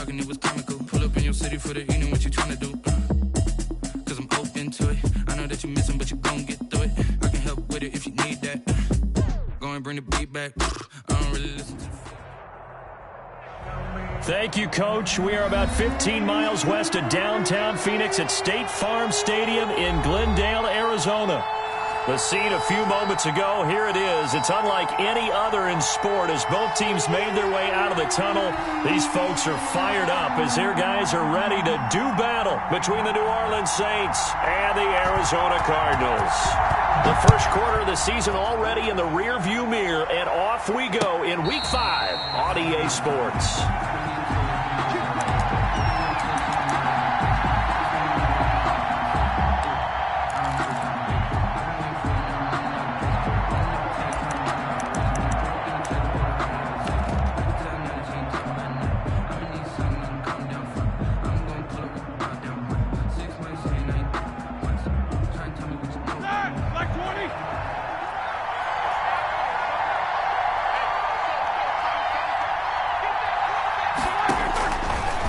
talking, it was comical. Pull up in your city for the evening, what you trying to do? Cause I'm open to it. I know that you missing, but you gon' get through it. I can help with it if you need that. Go and bring the beat back. I don't really listen to. Thank you, Coach. We are about 15 miles west of downtown Phoenix at State Farm Stadium in Glendale, Arizona. The scene a few moments ago, here it is. It's unlike any other in sport as both teams made their way out of the tunnel. These folks are fired up as their guys are ready to do battle between the New Orleans Saints and the Arizona Cardinals. The first quarter of the season already in the rearview mirror, and off we go in Week 5 on EA Sports.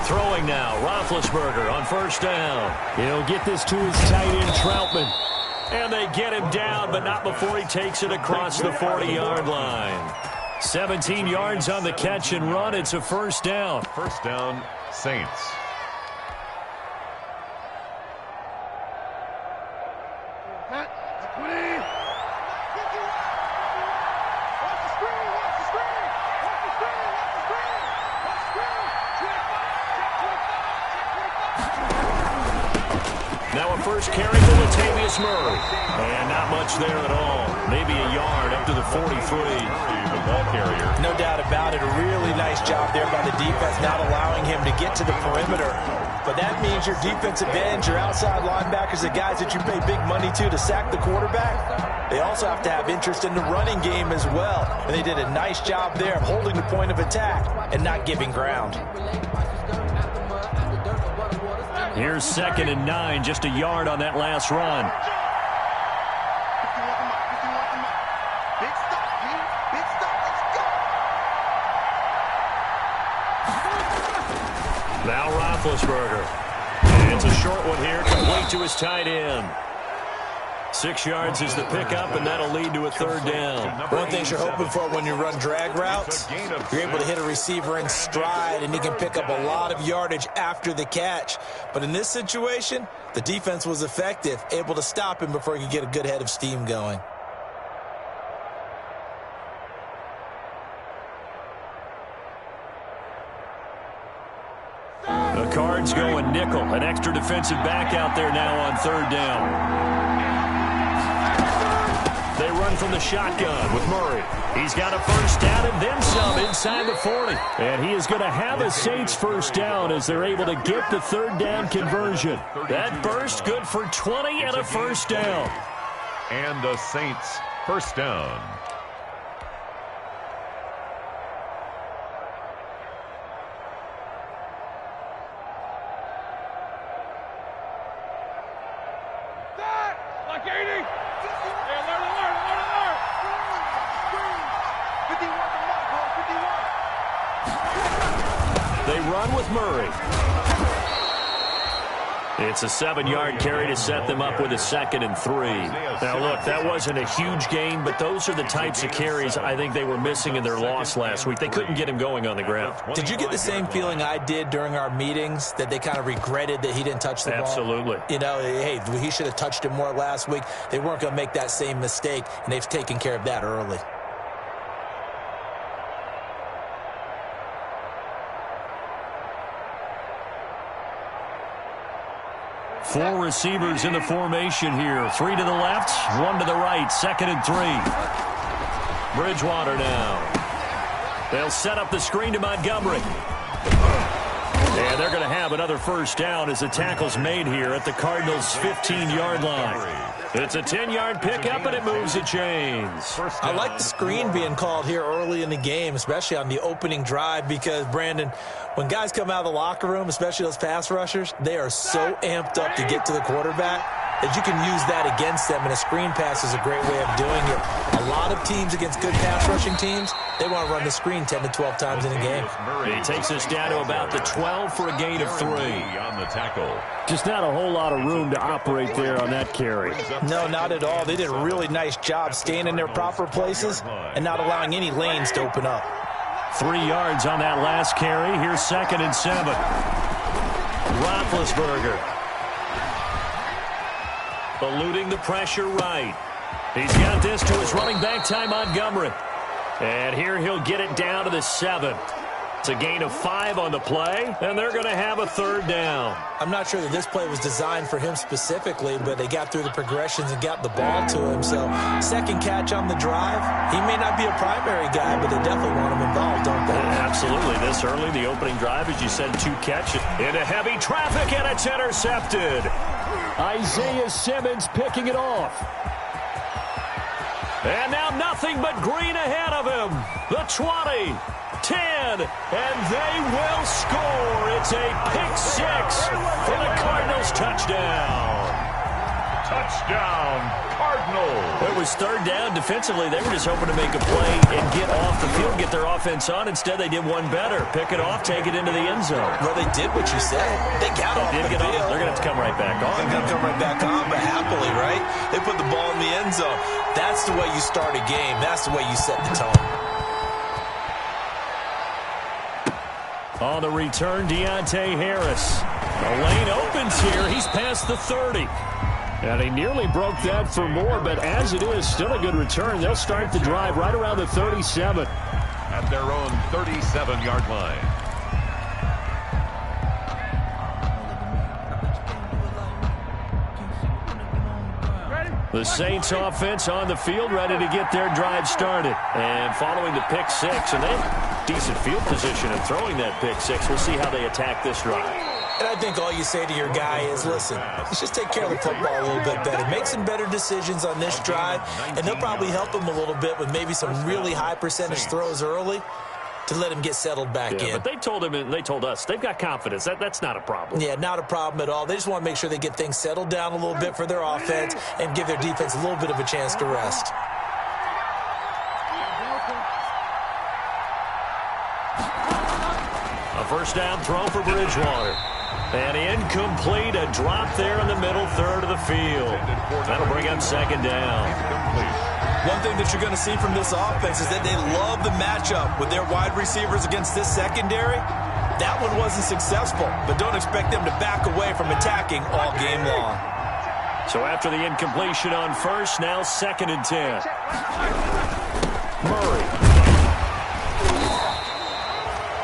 Throwing now, Roethlisberger on first down. He'll get this to his tight end, Troutman. And they get him down, but not before he takes it across the 40-yard line. 17 yards on the catch and run. It's a first down. First down, Saints. First carry to Latavius Murray. And not much there at all. Maybe a yard up to the 43. The ball carrier. No doubt about it. A really nice job there by the defense, not allowing him to get to the perimeter. But that means your defensive ends, your outside linebackers, the guys that you pay big money to sack the quarterback, they also have to have interest in the running game as well. And they did a nice job there of holding the point of attack and not giving ground. Here's 2nd and 9, just a yard on that last run. Now Roethlisberger. And it's a short one here, complete to his tight end. 6 yards is the pickup, and that'll lead to a third down. One thing you're hoping for when you run drag routes, you're able to hit a receiver in stride, and he can pick up a lot of yardage after the catch. But in this situation, the defense was effective, able to stop him before he could get a good head of steam going. The Cards going nickel, an extra defensive back out there now on third down. They run from the shotgun with Murray. He's got a first down and then some inside the 40. And he is going to have a Saints first down as they're able to get the third down conversion. That burst good for 20 and a first down. And the Saints first down. Murray. It's a 7-yard carry to set them up with a 2nd and 3. Now, look, that wasn't a huge gain, but those are the types of carries I think they were missing in their loss last week. They couldn't get him going on the ground. Did you get the same feeling I did during our meetings, that they kind of regretted that he didn't touch the ball? Absolutely. You know, hey, he should have touched it more last week. They weren't going to make that same mistake, and they've taken care of that early. Four receivers in the formation here. 3 to the left, 1 to the right. 2nd and 3. Bridgewater now. They'll set up the screen to Montgomery. And they're going to have another first down as the tackle's made here at the Cardinals' 15-yard line. It's a 10-yard pickup, and it moves the chains. I like the screen being called here early in the game, especially on the opening drive, because, Brandon, when guys come out of the locker room, especially those pass rushers, they are so amped up to get to the quarterback. that you can use that against them, and a screen pass is a great way of doing it. A lot of teams against good pass rushing teams, they want to run the screen 10 to 12 times in a game. He takes us down to about the 12 for a gain of 3. On the tackle. Just not a whole lot of room to operate there on that carry. No, not at all. They did a really nice job staying in their proper places and not allowing any lanes to open up. 3 yards on that last carry. Here's 2nd and 7. Roethlisberger. Eluding the pressure right. He's got this to his running back, Ty Montgomery. And here he'll get it down to the 7. It's a gain of 5 on the play, and they're going to have a 3rd down. I'm not sure that this play was designed for him specifically, but they got through the progressions and got the ball to him. So, 2nd catch on the drive. He may not be a primary guy, but they definitely want him involved, don't they? Absolutely. This early, the opening drive, as you said, 2 catches into heavy traffic, and it's intercepted. Isaiah Simmons picking it off. And now nothing but green ahead of him. The 20, 10, and they will score. It's a pick 6 for the Cardinals touchdown. Touchdown, Cardinals. It was 3rd down. Defensively, they were just hoping to make a play and get off the field, get their offense on. Instead, they did one better. Pick it off, take it into the end zone. Well, they did what you said. They got off the field. They're going to have to come right back on. They're going to come right back on, but happily, right? They put the ball in the end zone. That's the way you start a game. That's the way you set the tone. On the return, Deontay Harris. The lane opens here. He's past the 30. And he nearly broke that for more, but as it is, still a good return. They'll start the drive right around the 37. At their own 37-yard line. The Saints offense on the field, ready to get their drive started. And following the pick 6, and they have decent field position in throwing that pick 6. We'll see how they attack this drive. And I think all you say to your guy is, listen, let's just take care of the football a little bit better. Make some better decisions on this drive, and they'll probably help him a little bit with maybe some really high percentage throws early to let him get settled back in. But they told him and they told us they've got confidence. That's not a problem. Yeah, not a problem at all. They just want to make sure they get things settled down a little bit for their offense and give their defense a little bit of a chance to rest. A 1st down throw for Bridgewater. And incomplete, a drop there in the middle 3rd of the field. That'll bring up 2nd down. One thing that you're going to see from this offense is that they love the matchup with their wide receivers against this secondary. That one wasn't successful, but don't expect them to back away from attacking all game long. So after the incompletion on 1st, now 2nd and 10. Murray.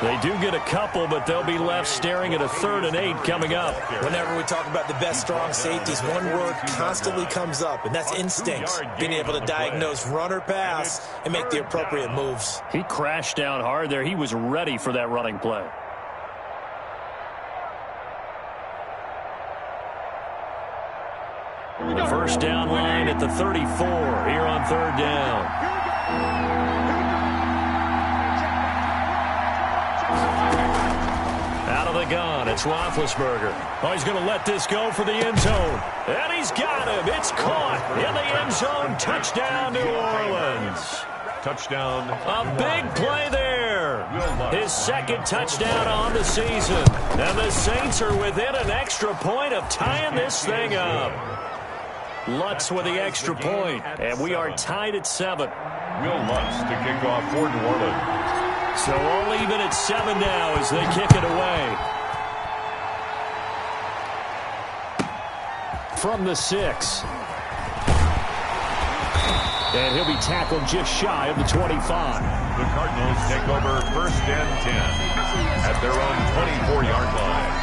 They do get a couple, but they'll be left staring at a 3rd and 8 coming up. Whenever we talk about the best strong safeties, one word constantly comes up, and that's instinct. Being able to diagnose run or pass and make the appropriate moves. He crashed down hard there. He was ready for that running play. The 1st down line at the 34 here on 3rd down. Out of the gun, it's Roethlisberger. Oh, he's going to let this go for the end zone. And he's got him. It's caught in the end zone. Touchdown, New Orleans. Touchdown. A big play there. His 2nd touchdown on the season. And the Saints are within an extra point of tying this thing up. Lutz with the extra point. And we are tied at 7. Will Lutz to kick off for New Orleans. So all even at 7 now as they kick it away. From the 6. And he'll be tackled just shy of the 25. The Cardinals take over 1st and 10 at their own 24-yard line.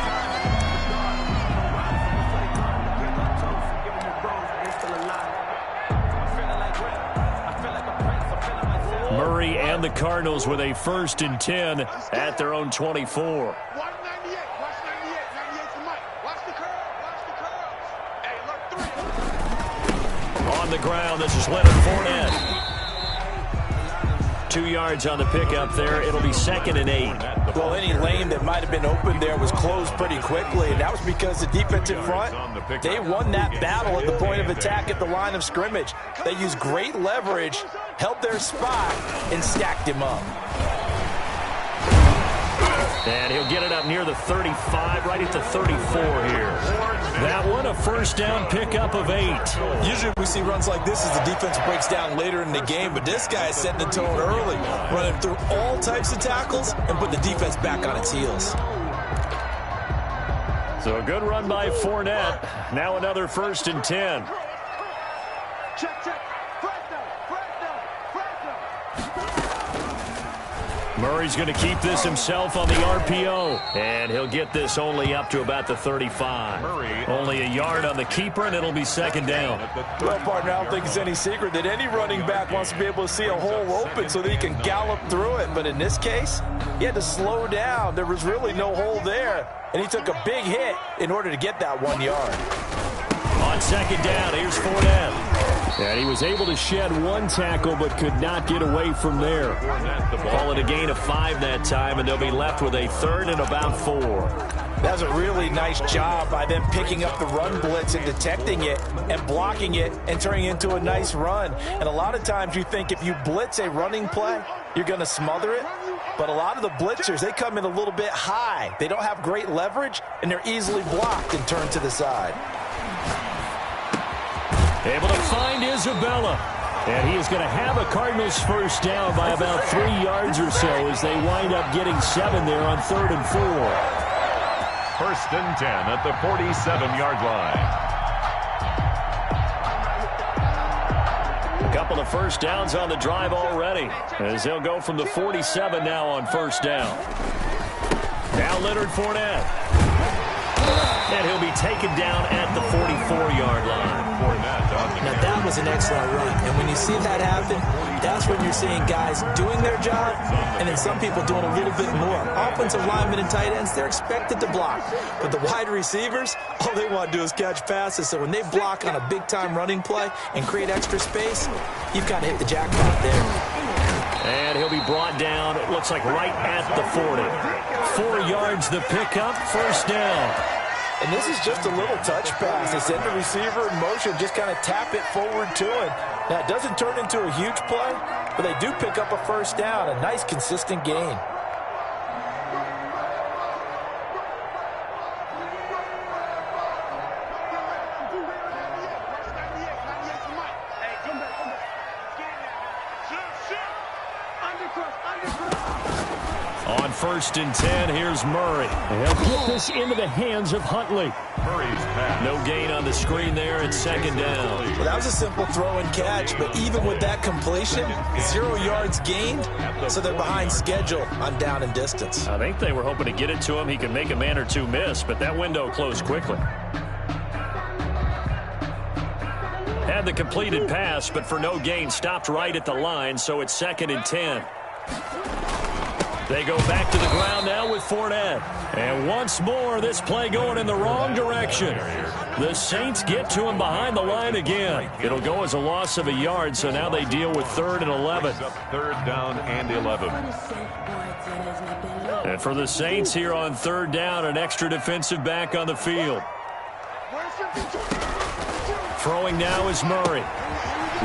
Murray and the Cardinals with a 1st and 10 at their own 24. On the ground, this is Leonard Fournette. 2 yards on the pickup there. It'll be 2nd and 8. Well, any lane that might have been open there was closed pretty quickly, and that was because the defensive front, they won that battle at the point of attack at the line of scrimmage. They used great leverage, held their spot, and stacked him up. And he'll get it up near the 35, right at the 34 here. That one, a first down pickup of 8. Usually we see runs like this as the defense breaks down later in the game, but this guy is setting the tone early, running through all types of tackles and put the defense back on its heels. So a good run by Fournette. Now another 1st and 10. Murray's going to keep this himself on the RPO. And he'll get this only up to about the 35. Only a yard on the keeper, and it'll be 2nd down. Well, partner, I don't think it's any secret that any running back wants to be able to see a hole open so that he can gallop through it. But in this case, he had to slow down. There was really no hole there. And he took a big hit in order to get that 1 yard. On 2nd down, here's Fournette. And he was able to shed 1 tackle but could not get away from there. Call it a gain of 5 that time, and they'll be left with a 3rd and about 4. That was a really nice job by them picking up the run blitz and detecting it and blocking it and turning it into a nice run. And a lot of times you think if you blitz a running play, you're going to smother it. But a lot of the blitzers, they come in a little bit high. They don't have great leverage, and they're easily blocked and turned to the side. Able to find Isabella. And he is going to have a Cardinals first down by about 3 yards or so as they wind up getting 7 there on 3rd and 4. 1st and 10 at the 47-yard line. A couple of first downs on the drive already as they'll go from the 47 now on 1st down. Now Leonard Fournette. And he'll be taken down at the 44-yard line. Now, that was an excellent run. And when you see that happen, that's when you're seeing guys doing their job and then some people doing a little bit more. Offensive linemen and tight ends, they're expected to block. But the wide receivers, all they want to do is catch passes. So when they block on a big-time running play and create extra space, you've got to hit the jackpot there. And he'll be brought down, it looks like right at the 40. 4 yards the pickup, first down. And this is just a little touch pass. They send the receiver in motion, just kind of tap it forward to him. Now, it doesn't turn into a huge play, but they do pick up a first down, a nice, consistent gain. On 1st and 10, here's Murray. He'll put this into the hands of Huntley. No gain on the screen there at 2nd down. Well, that was a simple throw and catch, but even with that completion, 0 yards gained, so they're behind schedule on down and distance. I think they were hoping to get it to him. He could make a man or two miss, but that window closed quickly. Had the completed pass, but for no gain, stopped right at the line, so it's 2nd and 10. They go back to the ground now with Fournette. And once more, this play going in the wrong direction. The Saints get to him behind the line again. It'll go as a loss of a yard, so now they deal with 3rd and 11. 3rd down and 11. And for the Saints here on 3rd down, an extra defensive back on the field. Throwing now is Murray.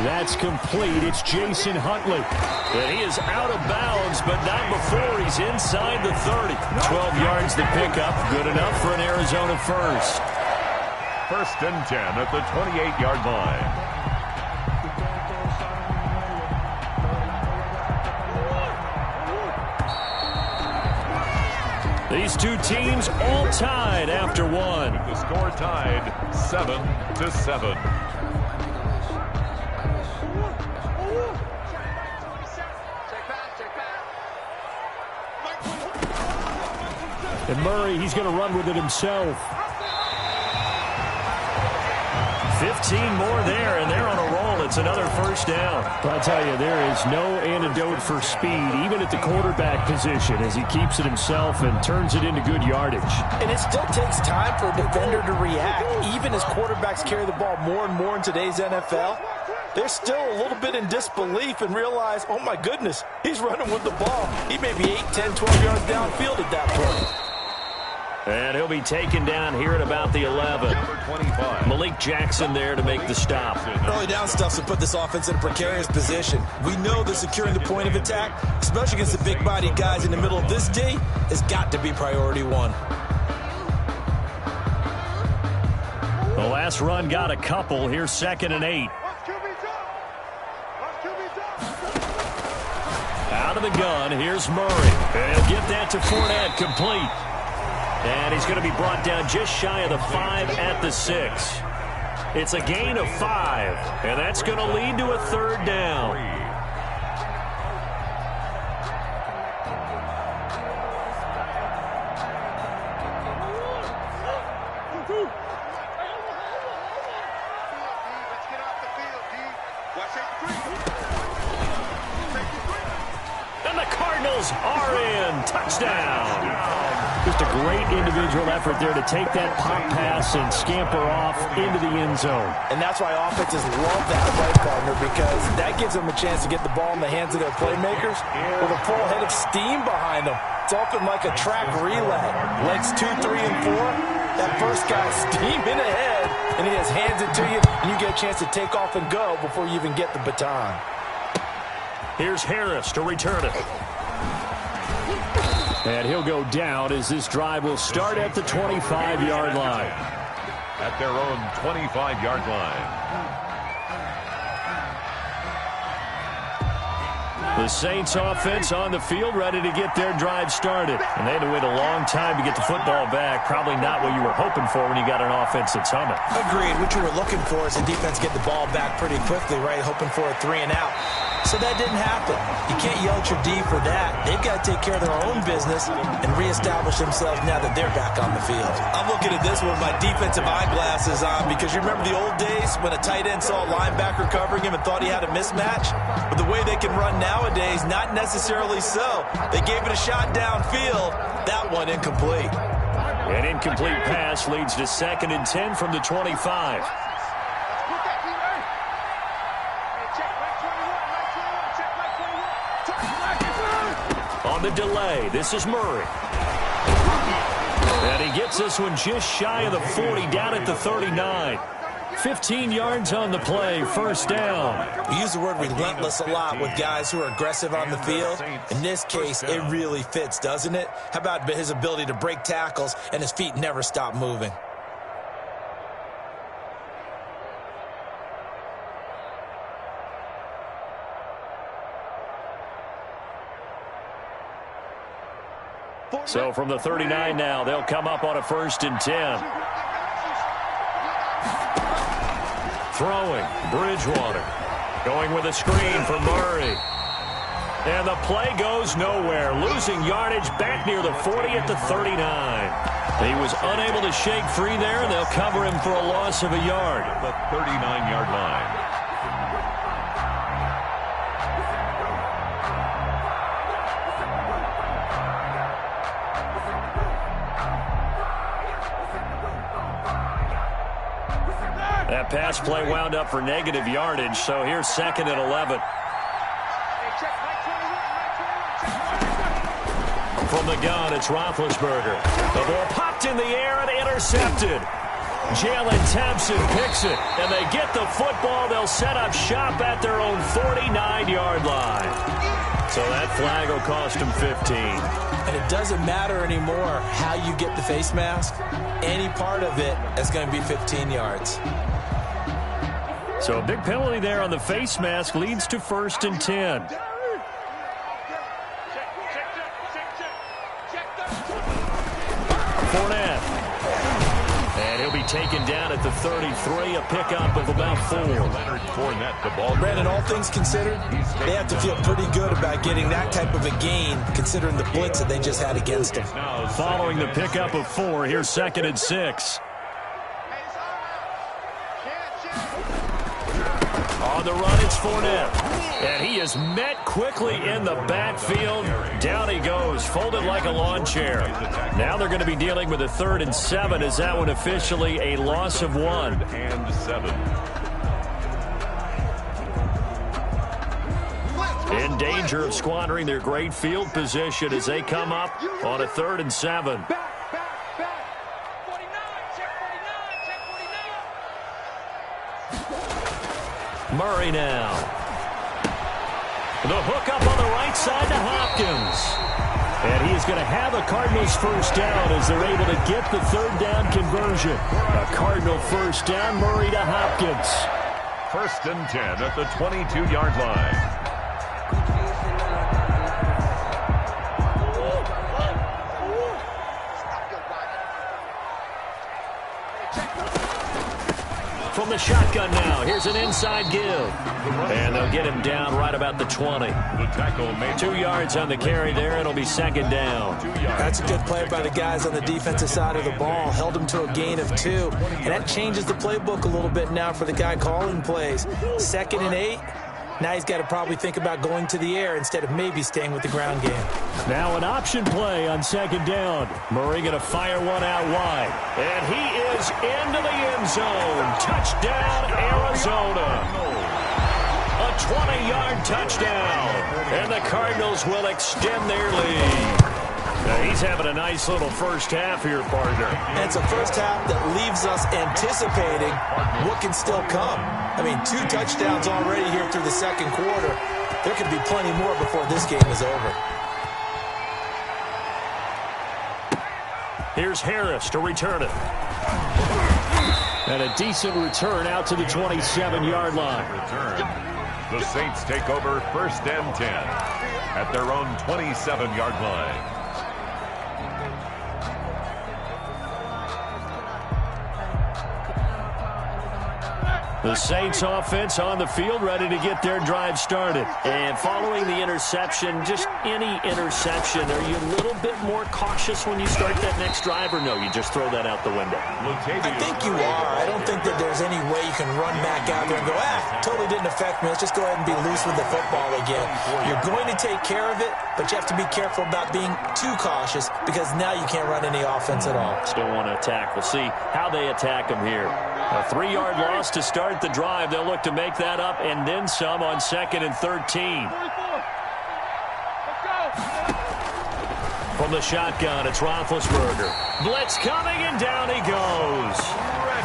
That's complete. It's Jason Huntley. And he is out of bounds, but not before he's inside the 30. 12 yards the pickup. Good enough for an Arizona first. 1st and 10 at the 28-yard line. These two teams all tied after one. The score tied 7-7. And Murray, he's going to run with it himself. 15 more there, and they're on a roll. It's another first down. I'll tell you, there is no antidote for speed, even at the quarterback position, as he keeps it himself and turns it into good yardage. And it still takes time for a defender to react. Even as quarterbacks carry the ball more and more in today's NFL, they're still a little bit in disbelief and realize, oh my goodness, he's running with the ball. He may be 8, 10, 12 yards downfield at that point. And he'll be taken down here at about the 11. Malik Jackson there to make the stop. Early down stuff's to put this offense in a precarious position. We know that securing the point of attack, especially against the big-bodied guys in the middle of this D, has got to be priority one. The last run got a couple. Here's 2nd and 8. Out of the gun, here's Murray. And he'll get that to Fournette, complete. And he's going to be brought down just shy of the 5 at the 6. It's a gain of 5, and that's going to lead to a 3rd down. And the Cardinals are in. Touchdown. Just a great individual effort there to take that pop pass and scamper off into the end zone. And that's why offenses love that right, partner, because that gives them a chance to get the ball in the hands of their playmakers with a full head of steam behind them. It's often like a track relay. Legs 2, 3, and 4. That first guy's steaming ahead, and he just hands it to you, and you get a chance to take off and go before you even get the baton. Here's Harris to return it. And he'll go down as this drive will start at the 25-yard line. At their own 25-yard line. The Saints offense on the field ready to get their drive started. And they had to wait a long time to get the football back. Probably not what you were hoping for when you got an offense that's humming. Agreed. What you were looking for is the defense get the ball back pretty quickly, right? Hoping for a 3 and out. So that didn't happen. You can't yell at your D for that. They've got to take care of their own business and reestablish themselves now that they're back on the field. I'm looking at this with my defensive eyeglasses on because you remember the old days when a tight end saw a linebacker covering him and thought he had a mismatch? But the way they can run nowadays, not necessarily so. They gave it a shot downfield. That one incomplete. An incomplete pass leads to 2nd and 10 from the 25. On the delay, this is Murray. And he gets this one just shy of the 40, down at the 39. 15 yards on the play, 1st down. We use the word relentless a lot with guys who are aggressive on the field. In this case, it really fits, doesn't it? How about his ability to break tackles and his feet never stop moving? So from the 39 now, they'll come up on a 1st and 10. Throwing, Bridgewater. Going with a screen for Murray. And the play goes nowhere. Losing yardage back near the 40 at the 39. He was unable to shake free there, and they'll cover him for a loss of a yard. The 39-yard line. That pass play wound up for negative yardage, so here's 2nd and 11. From the gun, it's Roethlisberger. The ball popped in the air and intercepted. Jalen Thompson picks it, and they get the football. They'll set up shop at their own 49-yard line. So that flag will cost them 15. And it doesn't matter anymore how you get the face mask. Any part of it is going to be 15 yards. So a big penalty there on the face mask leads to 1st and 10. Fournette. And he'll be taken down at the 33, a pickup of about 4. Brandon, all things considered, they have to feel pretty good about getting that type of a gain, considering the blitz that they just had against them. Following the pickup of 4, here's 2nd and 6. On the run, it's Fournette. And he is met quickly in the backfield. Down he goes, folded like a lawn chair. Now they're going to be dealing with a 3rd and 7. Is that one officially a loss of 1? And 7. in danger of squandering their great field position as they come up on a 3rd and 7. Murray now. The hook up on the right side to Hopkins. And he's going to have a Cardinals first down as they're able to get the 3rd down conversion. A Cardinal first down, Murray to Hopkins. 1st and 10 at the 22-yard line. From the shotgun now, here's an inside give. And they'll get him down right about the 20. The tackle made 2 yards on the carry there. It'll be 2nd down. That's a good play by the guys on the defensive side of the ball. Held him to a gain of 2. And that changes the playbook a little bit now for the guy calling plays. 2nd and 8. Now he's got to probably think about going to the air instead of maybe staying with the ground game. Now an option play on 2nd down. Murray going to fire one out wide. And he is into the end zone. Touchdown, Arizona. A 20-yard touchdown. And the Cardinals will extend their lead. Now he's having a nice little first half here, partner. And it's a first half that leaves us anticipating what can still come. I mean, 2 touchdowns already here through the 2nd quarter. There could be plenty more before this game is over. Here's Harris to return it. And a decent return out to the 27-yard line. The Saints take over 1st and 10 at their own 27-yard line. The Saints offense on the field, ready to get their drive started. And following the interception, just any interception, are you a little bit more cautious when you start that next drive, or no, you just throw that out the window? I think you are. I don't think that there's any way you can run back out there and go, totally didn't affect me. Let's just go ahead and be loose with the football again. You're going to take care of it, but you have to be careful about being too cautious because now you can't run any offense at all. Still want to attack. We'll see how they attack them here. A 3-yard loss to start the drive. They'll look to make that up and then some on 2nd and 13. From the shotgun, it's Roethlisberger. Blitz coming, and down he goes.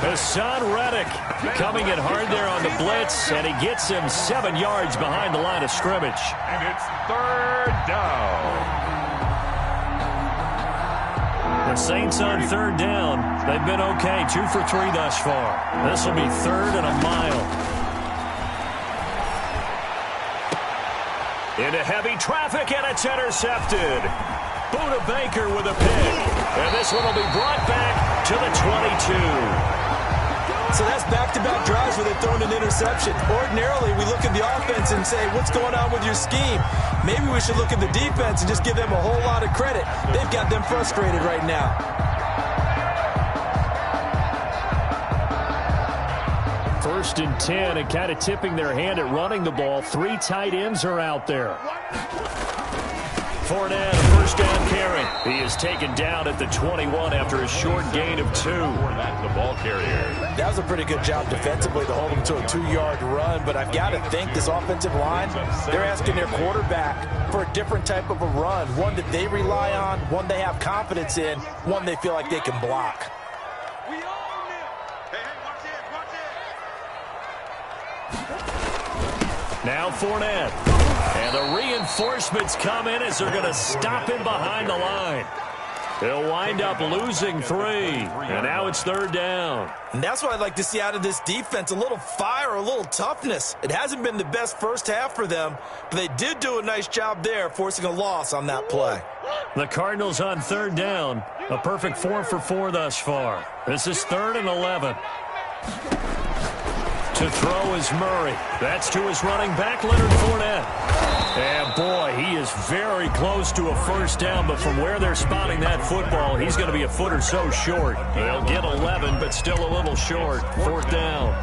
Hassan Reddick coming in hard there on the blitz, and he gets him 7 yards behind the line of scrimmage. And it's 3rd down. The Saints on 3rd down. They've been okay. 2 for 3 thus far. This will be 3rd and a mile. Into heavy traffic, and it's intercepted. Buda Baker with a pick. And this one will be brought back to the 22. So that's back-to-back drives where they've thrown an interception. Ordinarily, we look at the offense and say, what's going on with your scheme? Maybe we should look at the defense and just give them a whole lot of credit. They've got them frustrated right now. 1st and 10, and kind of tipping their hand at running the ball. 3 tight ends are out there. Fournette, a first down carry. He is taken down at the 21 after a short gain of 2. That's the ball carrier. That was a pretty good job defensively to hold him to a 2-yard run, but I've got to think this offensive line, they're asking their quarterback for a different type of a run, one that they rely on, one they have confidence in, one they feel like they can block. Now Fournette. And the reinforcements come in as they're going to stop him behind the line. They'll wind up losing 3. And now it's 3rd down. And that's what I'd like to see out of this defense, a little fire, a little toughness. It hasn't been the best first half for them, but they did do a nice job there, forcing a loss on that play. The Cardinals on 3rd down. A perfect 4 for 4 thus far. This is 3rd and 11. To throw is Murray. That's to his running back, Leonard Fournette. And boy, he is very close to a first down, but from where they're spotting that football, he's going to be a foot or so short. They'll get 11, but still a little short. 4th down.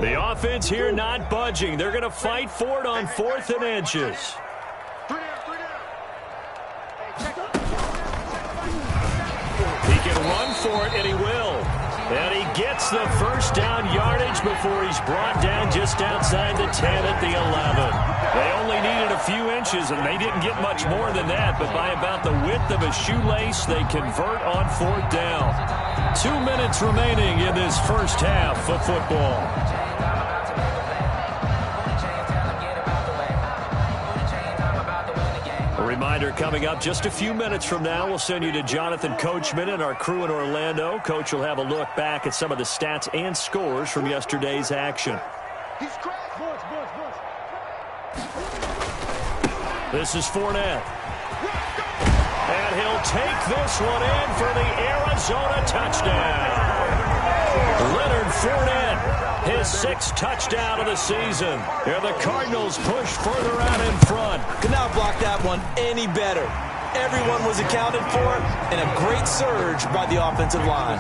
The offense here not budging. They're going to fight for it on 4th and inches. for it, and he will. And he gets the first down yardage before he's brought down just outside the 10 at the 11. They only needed a few inches, and they didn't get much more than that, but by about the width of a shoelace, they convert on 4th down. 2 minutes remaining in this first half of football. Reminder coming up just a few minutes from now. We'll send you to Jonathan Coachman and our crew in Orlando. Coach will have a look back at some of the stats and scores from yesterday's action. This is Fournette. And he'll take this one in for the Arizona touchdown. Leonard Fournette, his 6th touchdown of the season. Here the Cardinals push further out in front. Could not block that one any better. Everyone was accounted for, and a great surge by the offensive line.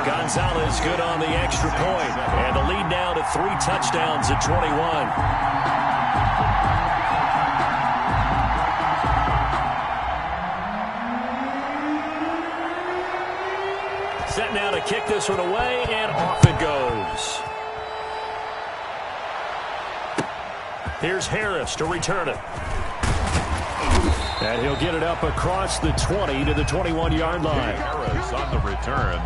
Gonzalez good on the extra point, and the lead now to 3 touchdowns at 21. Set now to kick this one away, and off it goes. Here's Harris to return it. And he'll get it up across the 20 to the 21-yard line. Harris on the return.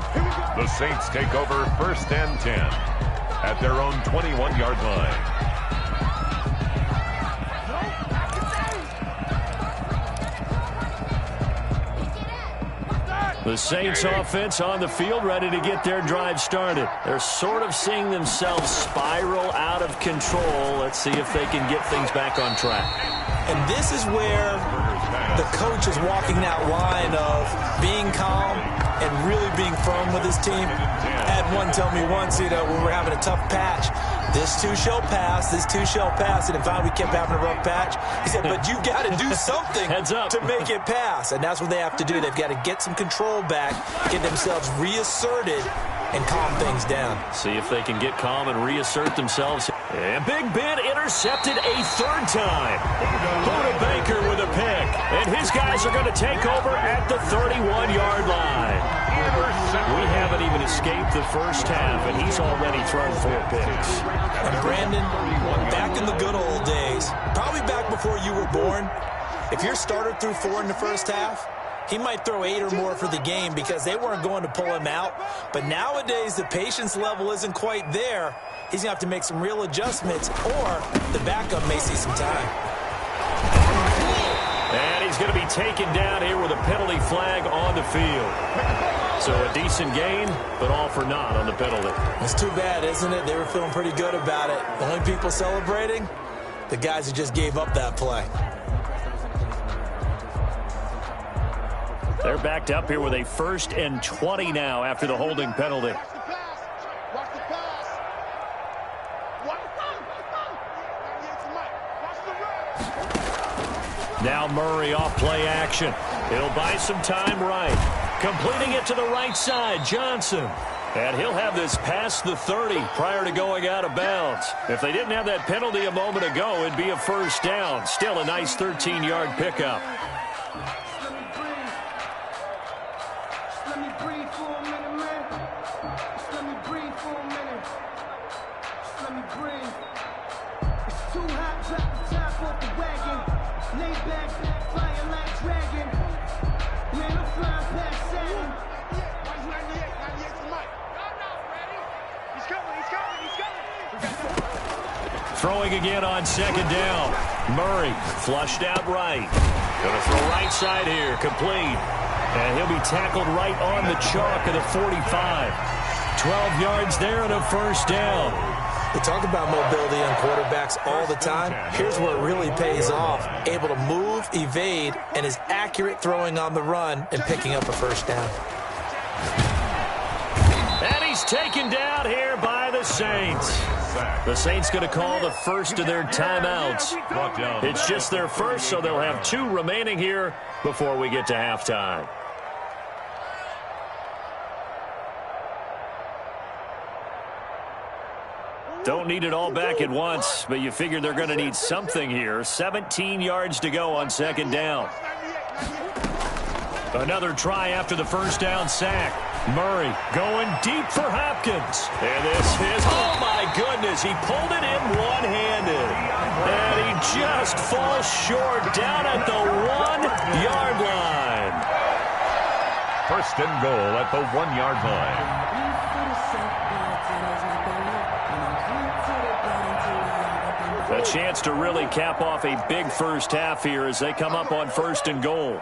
The Saints take over 1st and 10 at their own 21-yard line. The Saints offense on the field, ready to get their drive started. They're sort of seeing themselves spiral out of control. Let's see if they can get things back on track. And this is where the coach is walking that line of being calm and really being firm with his team. I had one tell me once, when we're having a tough patch, this too shall pass, this too shall pass. And finally we kept having a rough patch. He said, but you got to do something to make it pass. And that's what they have to do. They've got to get some control back, get themselves reasserted, and calm things down. See if they can get calm and reassert themselves. And Big Ben intercepted a 3rd time. Buda Baker with a pick. And his guys are going to take over at the 31-yard line. We haven't even escaped the first half, and he's already thrown 4 picks. And Brandon, back in the good old days, probably back before you were born, if your starter threw 4 in the first half, he might throw 8 or more for the game because they weren't going to pull him out. But nowadays, the patience level isn't quite there. He's going to have to make some real adjustments, or the backup may see some time. And he's going to be taken down here with a penalty flag on the field. So a decent gain, but all for naught on the penalty. It's too bad, isn't it? They were feeling pretty good about it. The only people celebrating, the guys who just gave up that play. They're backed up here with a 1st and 20 now after the holding penalty. Now Murray off play action. He'll buy some time right. Completing it to the right side, Johnson. And he'll have this past the 30 prior to going out of bounds. If they didn't have that penalty a moment ago, it'd be a 1st down. Still a nice 13-yard pickup. Throwing again on 2nd down. Murray flushed out right. Going to throw right side here, complete. And he'll be tackled right on the chalk of the 45. 12 yards there and a 1st down. We talk about mobility on quarterbacks all the time. Here's where it really pays off. Able to move, evade, and is accurate throwing on the run and picking up a 1st down. And he's taken down here by the Saints. The Saints going to call the first of their timeouts. It's just their first, so they'll have 2 remaining here before we get to halftime. Don't need it all back at once, but you figure they're going to need something here. 17 yards to go on 2nd down. Another try after the 1st down sack. Murray going deep for Hopkins. And this is, oh my goodness, he pulled it in one-handed. And he just falls short down at the 1-yard line. First and goal at the 1-yard line. A chance to really cap off a big first half here as they come up on first and goal.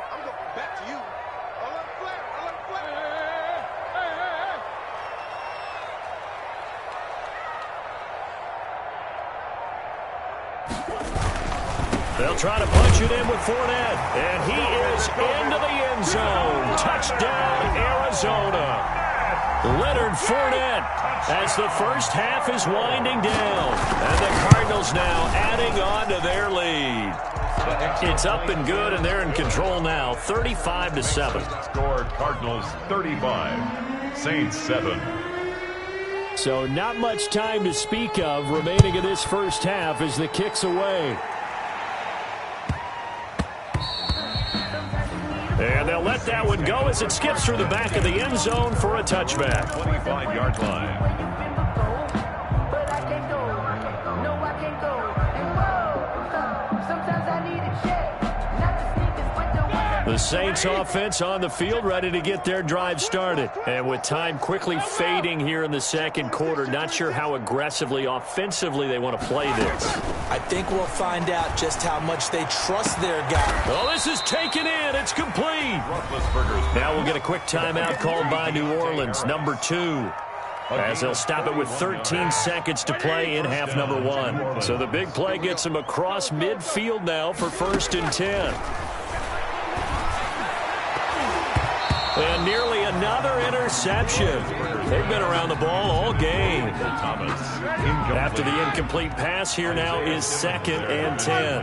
They'll try to punch it in with Fournette, and he is into the end zone. Touchdown, Arizona. Leonard Fournette as the first half is winding down. And the Cardinals now adding on to their lead. It's up and good, and they're in control now, 35-7. Score Cardinals 35, Saints 7. So not much time to speak of remaining in this first half as the kick's away. And they'll let that one go as it skips through the back of the end zone for a touchback. 25-yard line. The Saints offense on the field ready to get their drive started. And with time quickly fading here in the second quarter, not sure how aggressively, offensively they want to play this. I think we'll find out just how much they trust their guy. Oh, this is taken in. It's complete. Now we'll get a quick timeout called by New Orleans, number 2. As they'll stop it with 13 seconds to play in half number 1. So the big play gets them across midfield now for first and 10. And nearly another interception. They've been around the ball all game. After the incomplete pass, here now is second and 10.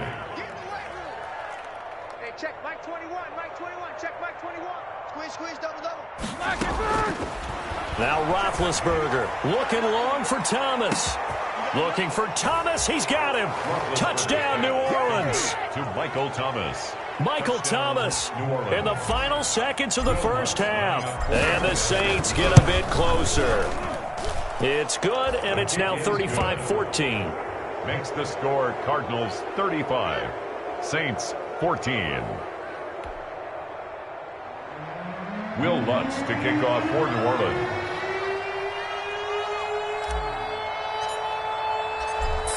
Hey, check Mike 21, Mike 21, check Mike 21. Squeeze, double. Now Roethlisberger looking long for Thomas. Looking for Thomas. He's got him. Touchdown, New Orleans. To Michael Thomas. Michael Thomas in the final seconds of the first half. And the Saints get a bit closer. It's good, and it's now 35-14. Makes the score Cardinals 35, Saints 14. Will Lutz to kick off for New Orleans.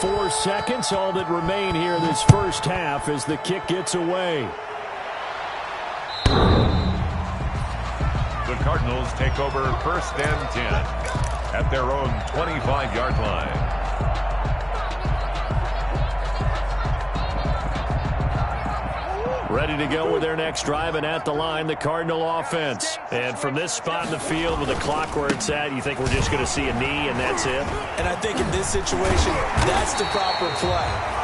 4 seconds, all that remain here in this first half as the kick gets away. The Cardinals take over first and 10 at their own 25-yard line. Ready to go with their next drive, and at the line, the Cardinal offense. And from this spot in the field with the clock where it's at, you think we're just going to see a knee and that's it? And I think in this situation, that's the proper play.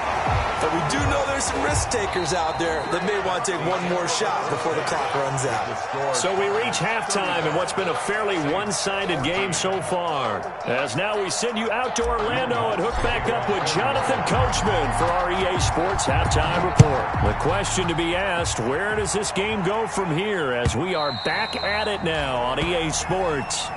But we do know there's some risk takers out there that may want to take one more shot before the clock runs out. So we reach halftime in what's been a fairly one-sided game so far. As now we send you out to Orlando and hook back up with Jonathan Coachman for our EA Sports Halftime Report. The question to be asked, where does this game go from here as we are back at it now on EA Sports?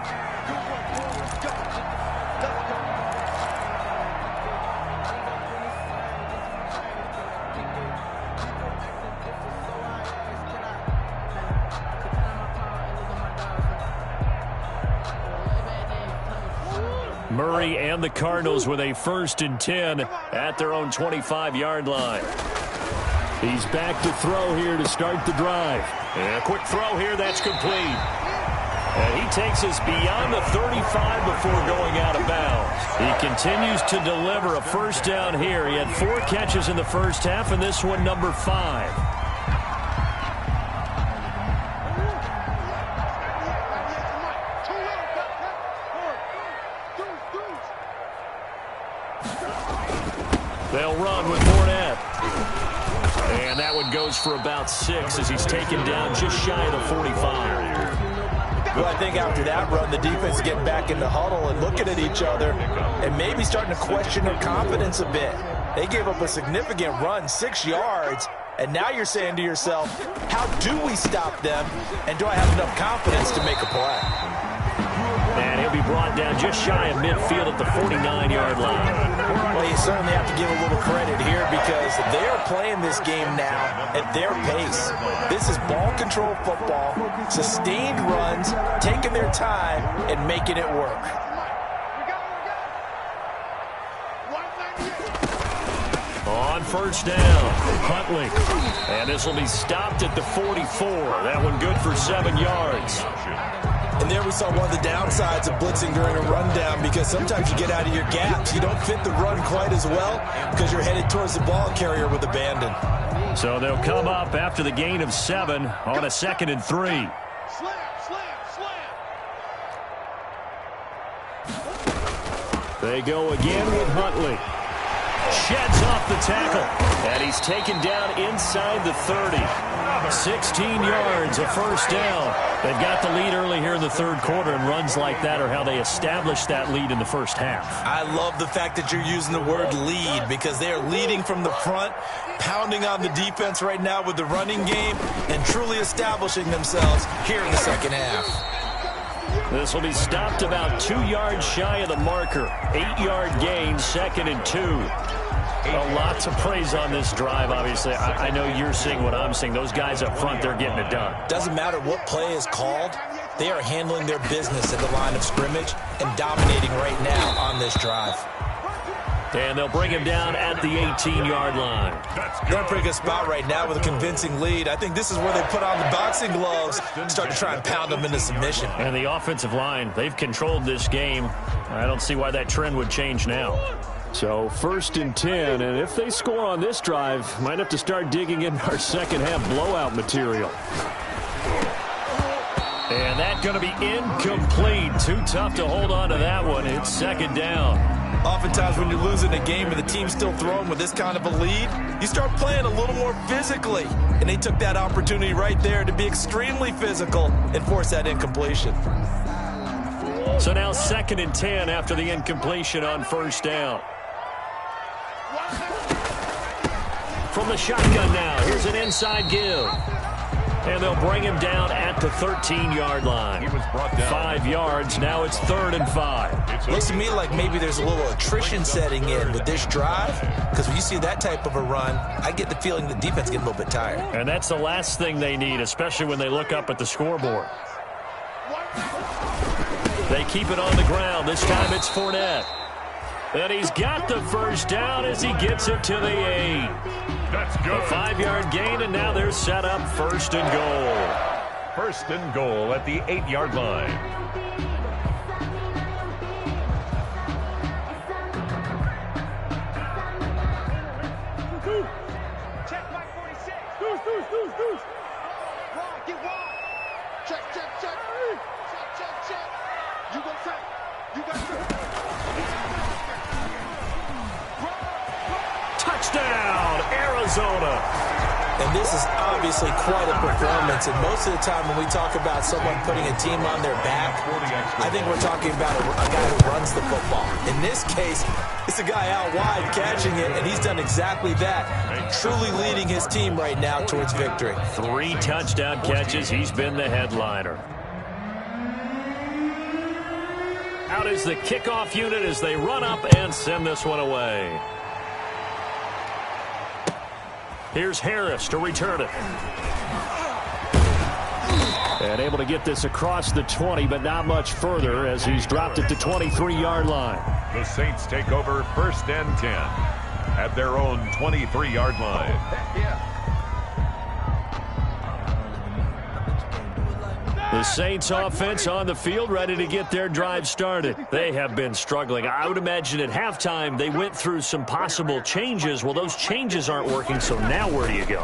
Murray and the Cardinals with a first and 10 at their own 25-yard line. He's back to throw here to start the drive. And a quick throw here, that's complete. And he takes us beyond the 35 before going out of bounds. He continues to deliver a first down here. He had 4 catches in the first half, and this one number 5. They'll run with Fournette. And that one goes for about 6 as he's taken down just shy of the 45. Well, I think after that run, the defense is getting back in the huddle and looking at each other and maybe starting to question their confidence a bit. They gave up a significant run, 6 yards, and now you're saying to yourself, how do we stop them, and do I have enough confidence to make a play? brought down just shy of midfield at the 49-yard line. Well, you certainly have to give a little credit here because they are playing this game now at their pace. This is ball control football, sustained runs, taking their time, and making it work. On first down, Huntley. And this will be stopped at the 44. That one good for 7 yards. And there we saw one of the downsides of blitzing during a rundown because sometimes you get out of your gaps. You don't fit the run quite as well because you're headed towards the ball carrier with abandon. So they'll come up after the gain of 7 on a 2nd and 3. Slam, slam, slam. They go again with Huntley. Sheds off the tackle. And he's taken down inside the 30. 16 yards, a first down. They've got the lead early here in the third quarter, and runs like that are how they establish that lead in the first half. I love the fact that you're using the word lead because they are leading from the front, pounding on the defense right now with the running game, and truly establishing themselves here in the second half. This will be stopped about 2 yards shy of the marker. 8-yard gain, 2nd and 2. A lot to praise on this drive, obviously. I know you're seeing what I'm seeing. Those guys up front, they're getting it done. Doesn't matter what play is called. They are handling their business at the line of scrimmage and dominating right now on this drive. And they'll bring him down at the 18-yard line. They're in a pretty good spot right now with a convincing lead. I think this is where they put on the boxing gloves and start to try and pound them into submission. And the offensive line, they've controlled this game. I don't see why that trend would change now. So 1st and 10, and if they score on this drive, might have to start digging in our second half blowout material. And that's going to be incomplete. Too tough to hold on to that one. It's 2nd down. Oftentimes when you're losing a game and the team's still throwing with this kind of a lead, you start playing a little more physically. And they took that opportunity right there to be extremely physical and force that incompletion. So now 2nd and 10 after the incompletion on first down. From the shotgun now, here's an inside give. And they'll bring him down at the 13-yard line. 5 yards, now it's 3rd and 5. Looks to me like maybe there's a little attrition setting in with this drive, because when you see that type of a run, I get the feeling the defense is getting a little bit tired. And that's the last thing they need, especially when they look up at the scoreboard. They keep it on the ground. This time it's Fournette. And he's got the first down as he gets it to the 8. That's good. A 5-yard gain, and now they're set up 1st and goal. 1st and goal at the 8-yard line. Check Mike 46. Deuce. Wide, get wide. Check. Check. You go tight. You got to. Touchdown, Arizona. And this is obviously quite a performance. And most of the time when we talk about someone putting a team on their back, I think we're talking about a guy who runs the football. In this case, it's a guy out wide catching it, and he's done exactly that, truly leading his team right now towards victory. 3 touchdown catches. He's been the headliner. Out is the kickoff unit as they run up and send this one away. Here's Harris to return it. And able to get this across the 20, but not much further as he's dropped it to 23-yard line. The Saints take over 1st and 10 at their own 23-yard line. The Saints offense on the field ready to get their drive started. They have been struggling. I would imagine at halftime they went through some possible changes. Well, those changes aren't working, so now where do you go?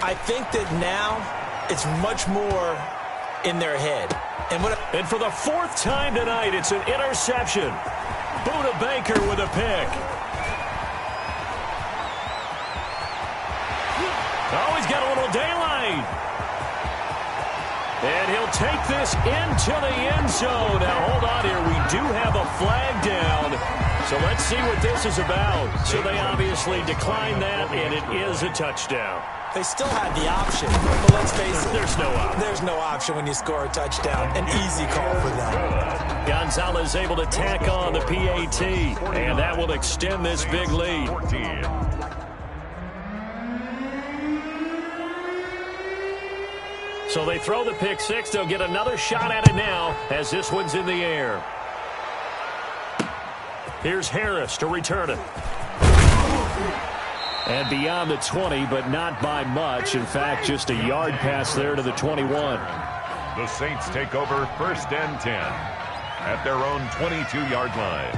I think that now it's much more in their head. And for the 4th time tonight, it's an interception. Buda Baker with a pick. Oh, he's got a little daylight. And he'll take this into the end zone. Now, hold on here. We do have a flag down. So let's see what this is about. So they obviously declined that, and it is a touchdown. They still had the option, but let's face it. There's no option. There's no option when you score a touchdown. An easy call for them. Gonzalez able to tack on the PAT, and that will extend this big lead. 14. So they throw the pick six. They'll get another shot at it now as this one's in the air. Here's Harris to return it. And beyond the 20, but not by much. In fact, just a yard pass there to the 21. The Saints take over 1st and 10 at their own 22-yard line.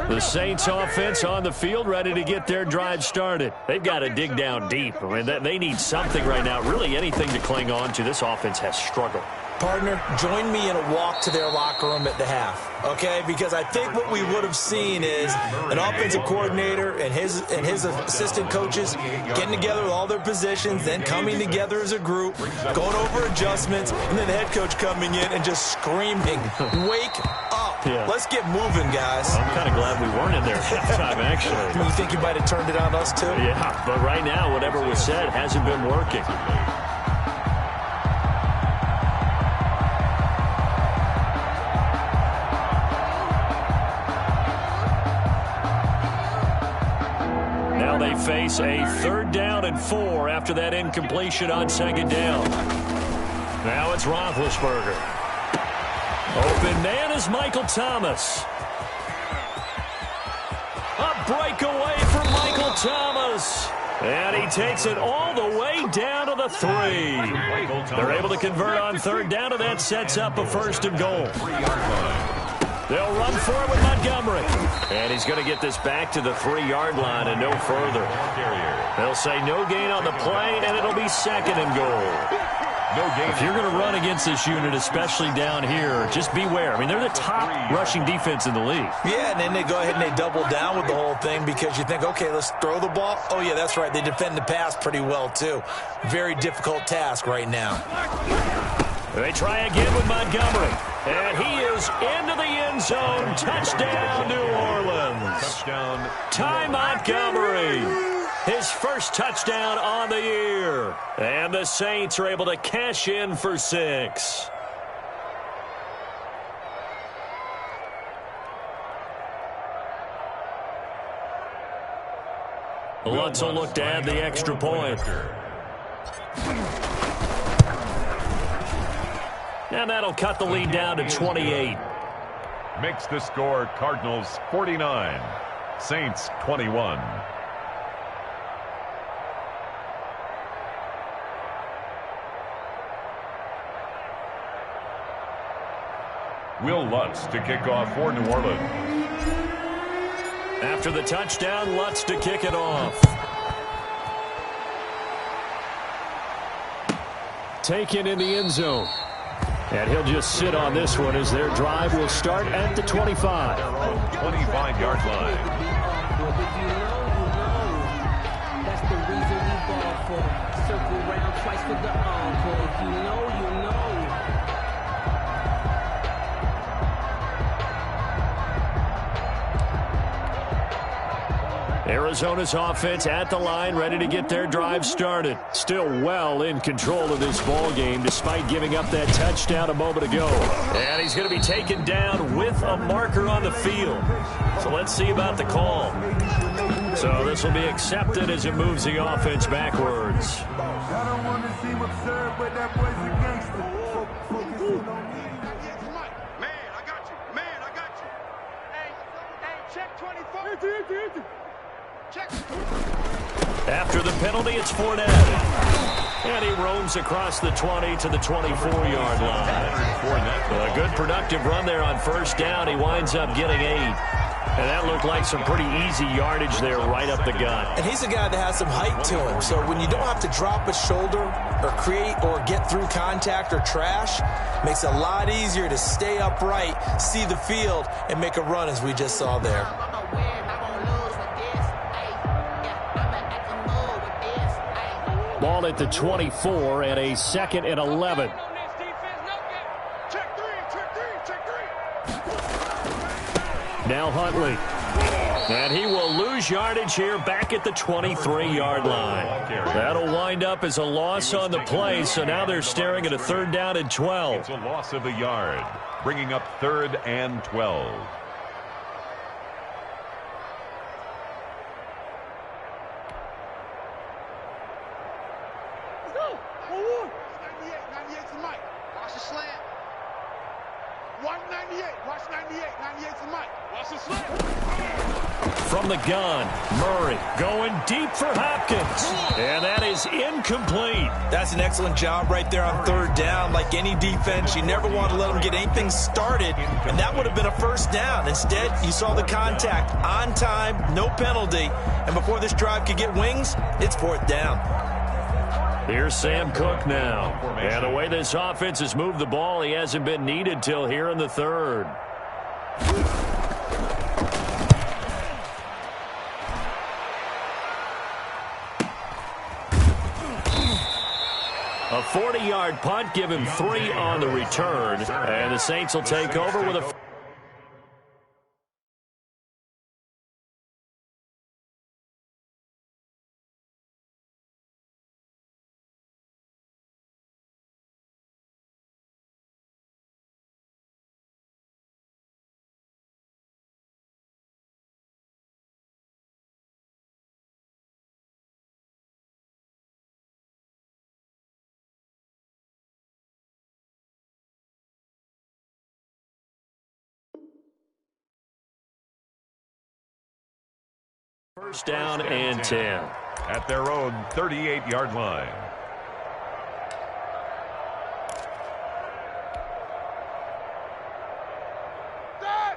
The Saints offense on the field, ready to get their drive started. They've got to dig down deep. I mean, they need something right now, really anything to cling on to. This offense has struggled. Partner, join me in a walk to their locker room at the half, okay? Because I think what we would have seen is an offensive coordinator and his assistant coaches getting together with all their positions, then coming together as a group, going over adjustments, and then the head coach coming in and just screaming, "Wake up. Yeah. Let's get moving, guys." I'm kind of glad we weren't in there at halftime, actually. You think you might have turned it on us, too? Yeah, but right now, whatever was said hasn't been working. Face a 3rd down and 4 after that incompletion on 2nd down. Now it's Roethlisberger. Open man is Michael Thomas. A breakaway from Michael Thomas. And he takes it all the way down to the 3. They're able to convert on 3rd down, and that sets up a 1st and goal. They'll run for it with Montgomery. And he's going to get this back to the 3-yard line and no further. They'll say no gain on the play, and it'll be 2nd and goal. If you're going to run against this unit, especially down here, just beware. I mean, they're the top rushing defense in the league. Yeah, and then they go ahead and they double down with the whole thing because you think, okay, let's throw the ball. Oh, yeah, that's right. They defend the pass pretty well, too. Very difficult task right now. They try again with Montgomery. And he is into the end zone. Touchdown, New Orleans. Touchdown. Ty Montgomery. His first touchdown on the year. And the Saints are able to cash in for 6. Lutz will look to add the extra point. And that'll cut the lead down to 28. Makes the score Cardinals 49, Saints 21. Will Lutz to kick off for New Orleans. After the touchdown, Lutz to kick it off. Taken in the end zone. And he'll just sit on this one as their drive will start at the 25. 25-yard line. That's the reason we ball for. Circle round twice for the encore. If you know, you know. Arizona's offense at the line, ready to get their drive started. Still well in control of this ball game, despite giving up that touchdown a moment ago. And he's going to be taken down with a marker on the field. So let's see about the call. So this will be accepted as it moves the offense backwards. I don't want to see what's served, but that boy's a gangster. Man, I got you. Man, I got you. Hey, check 24. Check. After the penalty, it's Fournette. And he roams across the 20 to the 24-yard line. A good productive run there on 1st down. He winds up getting 8. And that looked like some pretty easy yardage there right up the gut. And he's a guy that has some height to him. So when you don't have to drop a shoulder or create or get through contact or trash, makes it a lot easier to stay upright, see the field, and make a run as we just saw there. Ball at the 24 and a 2nd and 11. Now Huntley. And he will lose yardage here back at the 23-yard line. That'll wind up as a loss on the play, so now they're staring at a 3rd down and 12. It's a loss of a yard, bringing up 3rd and 12. Let's go. 98 to Mike. Watch the slant. 198. Watch 98. 98 to Mike. Watch the slant. From the gun, Murray going deep for Hopkins. And that is incomplete. That's an excellent job right there on 3rd down. Like any defense, you never want to let them get anything started, and that would have been a 1st down. Instead, you saw the contact on time, no penalty, and before this drive could get wings, it's 4th down. Here's Sam Cook now. And the way this offense has moved the ball, he hasn't been needed till here in the 3rd. A 40-yard punt, give him 3 on the return. And the Saints will take over with a... First down and 10. At their own 38-yard line.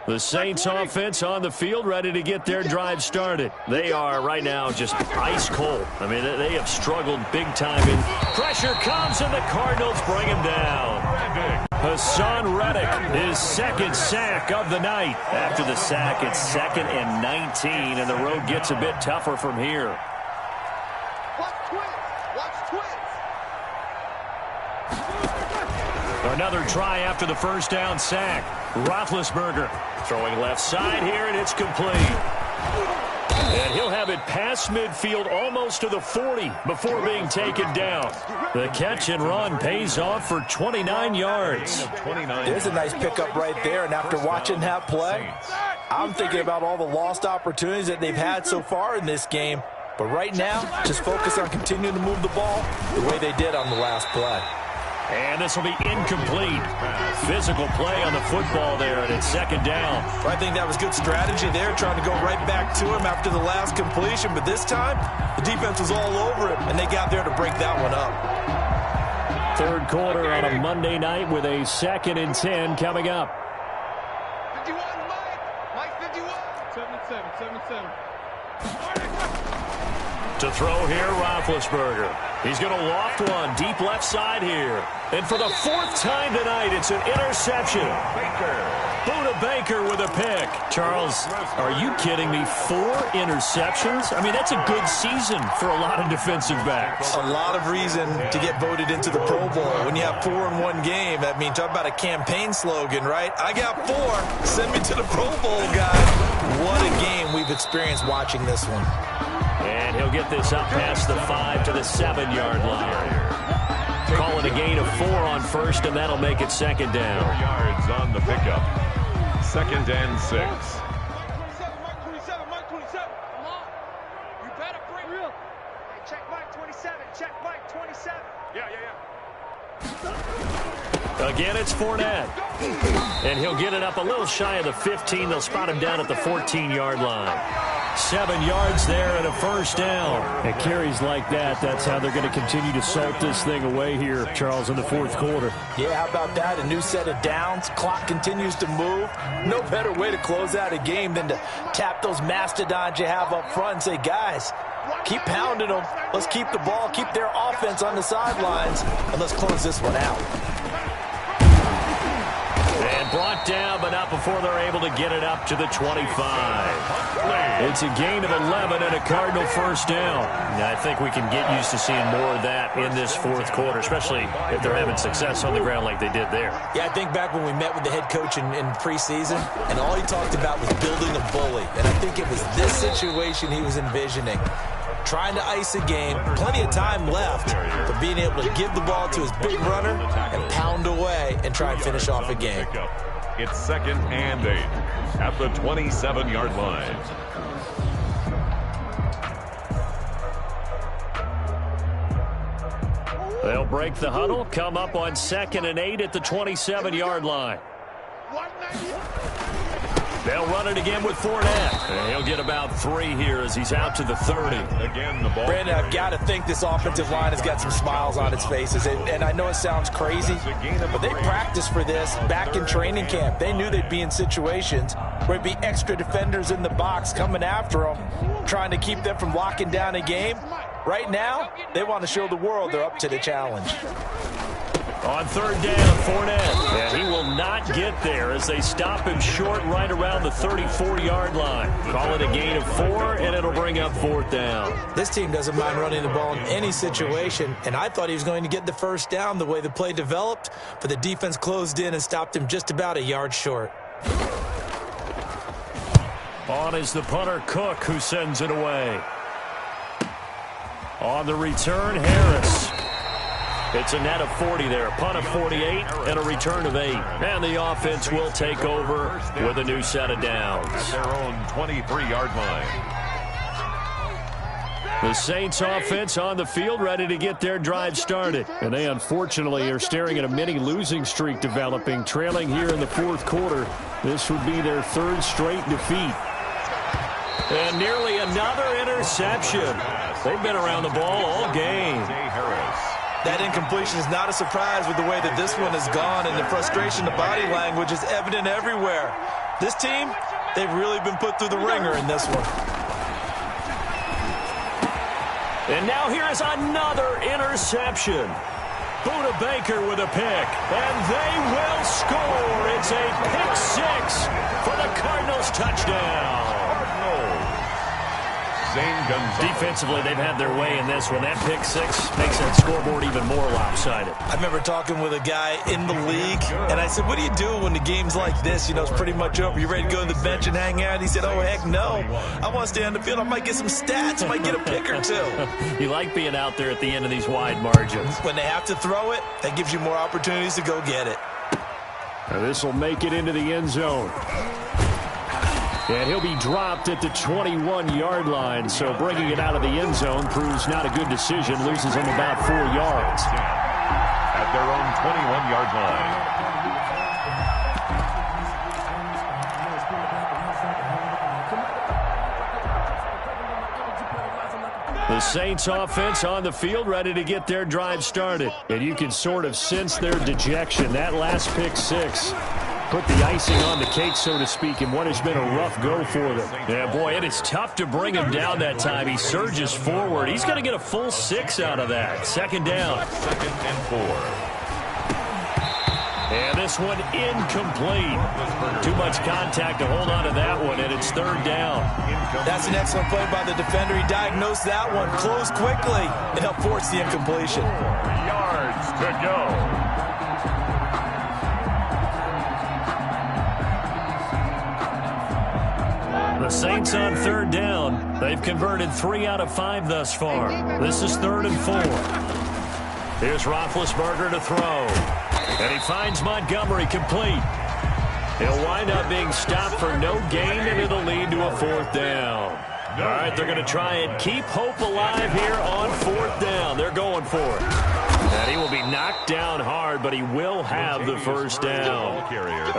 The Saints offense on the field ready to get their drive started. They are right now just ice cold. I mean, they have struggled big time. And pressure comes and the Cardinals bring him down. Hassan Reddick, his 2nd sack of the night. After the sack, it's 2nd and 19, and the road gets a bit tougher from here. Watch twins. Another try after the 1st down sack. Roethlisberger throwing left side here, and it's complete. And he'll have it past midfield almost to the 40 before being taken down. The catch and run pays off for 29 yards. There's a nice pickup right there, and after watching that play, I'm thinking about all the lost opportunities that they've had so far in this game. But right now, just focus on continuing to move the ball the way they did on the last play. And this will be incomplete. Physical play on the football there, and it's 2nd down. I think that was good strategy there, trying to go right back to him after the last completion. But this time, the defense was all over him, and they got there to break that one up. 3rd quarter on a Monday night with a 2nd and 10 coming up. 51, Mike 51. 7-7. To throw here, Roethlisberger. He's going to loft one deep left side here. And for the 4th time tonight, it's an interception. Buda Baker with a pick. Charles, are you kidding me? 4 interceptions? I mean, that's a good season for a lot of defensive backs. A lot of reason to get voted into the Pro Bowl. When you have 4 in one game, I mean, talk about a campaign slogan, right? I got 4. Send me to the Pro Bowl, guys. What a game we've experienced watching this one. And he'll get this up past the 5 to the 7-yard line. Call it a gain of 4 on 1st, and that'll make it 2nd down. 4 yards on the pickup. 2nd and 6. Mike 27. Come on. You better bring real. Hey, check Mike 27. Check Mike 27. Yeah. Again, it's Fournette. And he'll get it up a little shy of the 15. They'll spot him down at the 14-yard line. 7 yards there and a 1st down. And carries like that, that's how they're going to continue to salt this thing away here, Charles, in the 4th quarter. Yeah, how about that? A new set of downs. Clock continues to move. No better way to close out a game than to tap those mastodons you have up front and say, guys, keep pounding them. Let's keep the ball, keep their offense on the sidelines, and let's close this one out. And brought down, but not before they're able to get it up to the 25. It's a gain of 11 and a Cardinal first down. I think we can get used to seeing more of that in this fourth quarter, especially if they're having success on the ground like they did there. Yeah, I think back when we met with the head coach in preseason, and all he talked about was building a bully. And I think it was this situation he was envisioning. Trying to ice a game, plenty of time left, but being able to give the ball to his big runner and pound away and try and finish off a game. It's 2nd and 8 at the 27-yard line. They'll break the huddle, come up on 2nd and 8 at the 27-yard line. They'll run it again with Fournette. And he'll get about 3 here as he's out to the 30. Again, the ball. Brandon, I've got to think this offensive line has got some smiles on its faces. And I know it sounds crazy, but they practiced for this back in training camp. They knew they'd be in situations where it'd be extra defenders in the box coming after them, trying to keep them from locking down a game. Right now, they want to show the world they're up to the challenge. On 3rd down, Fournette. And he will not get there as they stop him short right around the 34-yard line. Call it a gain of 4, and it'll bring up 4th down. This team doesn't mind running the ball in any situation, and I thought he was going to get the first down the way the play developed, but the defense closed in and stopped him just about a yard short. On is the punter, Cook, who sends it away. On the return, Harris. It's a net of 40 there, a punt of 48, and a return of 8. And the offense will take over with a new set of downs. At their own 23-yard line. The Saints offense on the field, ready to get their drive started. And they unfortunately are staring at a mini losing streak developing, trailing here in the fourth quarter. This would be their 3rd straight defeat. And nearly another interception. They've been around the ball all game. That incompletion is not a surprise with the way that this one has gone, and the frustration, the body language is evident everywhere. This team, they've really been put through the ringer in this one. And now here is another interception. Buda Baker with a pick, and they will score. It's a pick 6 for the Cardinals touchdown. Defensively, they've had their way in this one. That pick 6 makes that scoreboard even more lopsided. I remember talking with a guy in the league, and I said, what do you do when the game's like this? You know, it's pretty much over. You ready to go to the bench and hang out? He said, oh, heck no. I want to stay on the field. I might get some stats. I might get a pick or 2. You like being out there at the end of these wide margins. When they have to throw it, that gives you more opportunities to go get it. Now this will make it into the end zone. And he'll be dropped at the 21-yard line, so bringing it out of the end zone proves not a good decision, loses him about 4 yards. At their own 21-yard line. The Saints offense on the field, ready to get their drive started. And you can sort of sense their dejection. That last pick 6 put the icing on the cake, so to speak, in what has been a rough go for them. Yeah, boy, it is tough to bring him down that time. He surges forward. He's going to get a full 6 out of that. 2nd down. 2nd and 4. And this one incomplete. Too much contact to hold on to that one, and it's 3rd down. That's an excellent play by the defender. He diagnosed that one, closed quickly, and helped force the incompletion. 4 yards to go. The Saints on 3rd down. They've converted 3 out of 5 thus far. This is 3rd and 4. Here's Roethlisberger to throw. And he finds Montgomery complete. He'll wind up being stopped for no gain, and it'll lead to a 4th down. All right, they're going to try and keep hope alive here on 4th down. They're going for it. And he will be knocked down hard, but he will have the first down.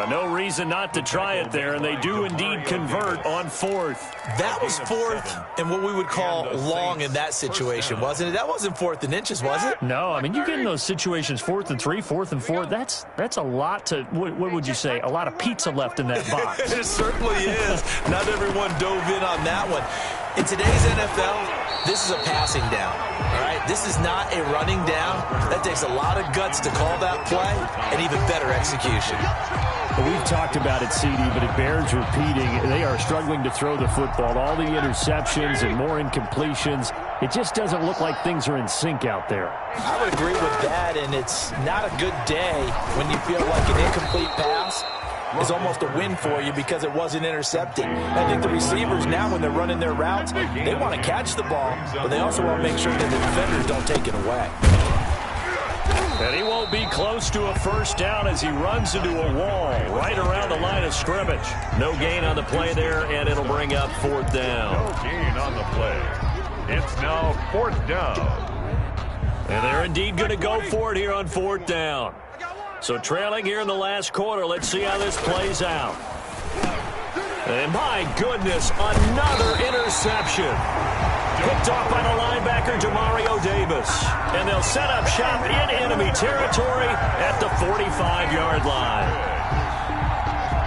No reason not to try it there, and they do indeed convert on 4th. That was 4th and what we would call long in that situation, wasn't it? That wasn't 4th and inches, was it? No, I mean, you get in those situations 4th and 3, 4th and 4. That's a lot to, what would you say, a lot of pizza left in that box. It certainly is. Not everyone dove in on that one. In today's NFL, this is a passing down, all right? This is not a running down. That takes a lot of guts to call that play and even better execution. Well, we've talked about it, CD, but it bears repeating. They are struggling to throw the football. All the interceptions and more incompletions. It just doesn't look like things are in sync out there. I would agree with that, and it's not a good day when you feel like an incomplete pass is almost a win for you because it wasn't intercepted. I think the receivers now, when they're running their routes, they want to catch the ball, but they also want to make sure that the defenders don't take it away. And he won't be close to a first down as he runs into a wall right around the line of scrimmage. No gain on the play there, and it'll bring up fourth down. No gain on the play. It's now fourth down. And they're indeed going to go for it here on fourth down. So trailing here in the last quarter. Let's see how this plays out. And my goodness, another interception. Picked off by the linebacker, Demario Davis. And they'll set up shop in enemy territory at the 45-yard line.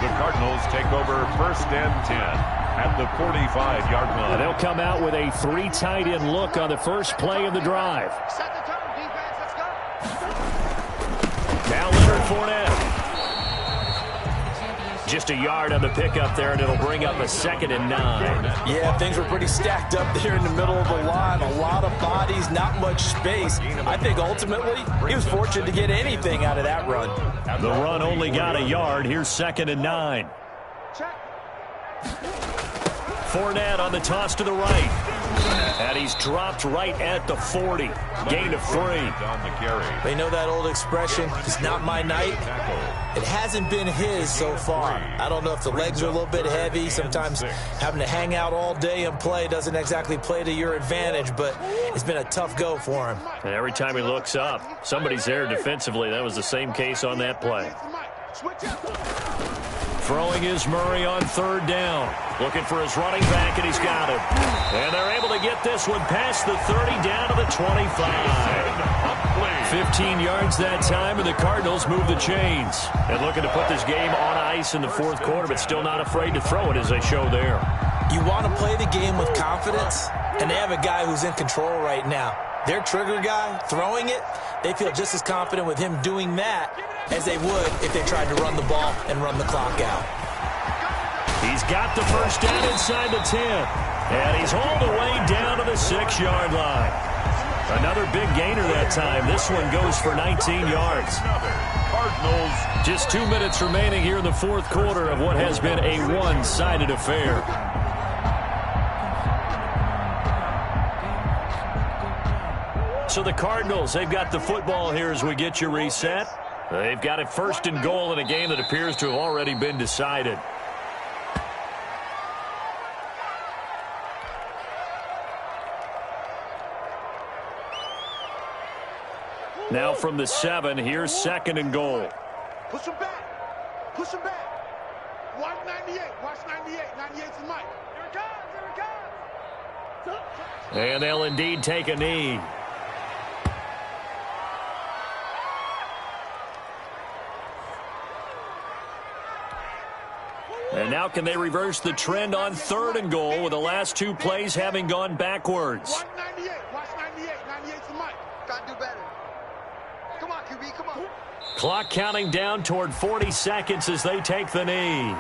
The Cardinals take over first and 10 at the 45-yard line. And they'll come out with a 3 tight end look on the first play of the drive. Set the tone, defense. Let's go. Now Leonard Fournette. Just a yard on the pickup there, and it'll bring up a 2nd and 9. Yeah, things were pretty stacked up there in the middle of the line. A lot of bodies, not much space. I think ultimately he was fortunate to get anything out of that run. The run only got a yard. Here's 2nd and 9. Check. Fournette on the toss to the right. And he's dropped right at the 40. Gain of 3. On the carry. They know that old expression, it's not my night. It hasn't been his so far. I don't know if the legs are a little bit heavy. Sometimes having to hang out all day and play doesn't exactly play to your advantage, but it's been a tough go for him. And every time he looks up, somebody's there defensively. That was the same case on that play. Switch up. Throwing is Murray on 3rd down. Looking for his running back, and he's got him. And they're able to get this one past the 30 down to the 25. 15 yards that time, and the Cardinals move the chains. And looking to put this game on ice in the 4th quarter, but still not afraid to throw it as they show there. You want to play the game with confidence, and they have a guy who's in control right now. Their trigger guy, throwing it, they feel just as confident with him doing that as they would if they tried to run the ball and run the clock out. He's got the first down inside the 10. And he's all the way down to the 6-yard line. Another big gainer that time. This one goes for 19 yards. Cardinals. Just 2 minutes remaining here in the 4th quarter of what has been a one-sided affair. So the Cardinals, they've got the football here as we get you reset. They've got it 1st and goal in a game that appears to have already been decided. Now from the 7, here's 2nd and goal. Push him back. Push him back. Watch 98. Watch 98. 98's the mic. Here it comes. Here it comes. And they'll indeed take a knee. And now can they reverse the trend on 3rd and goal with the last 2 plays having gone backwards? Watch 98. Watch 98. 98's the mic. Gotta do better. Come on, QB. Come on. Clock counting down toward 40 seconds as they take the knee.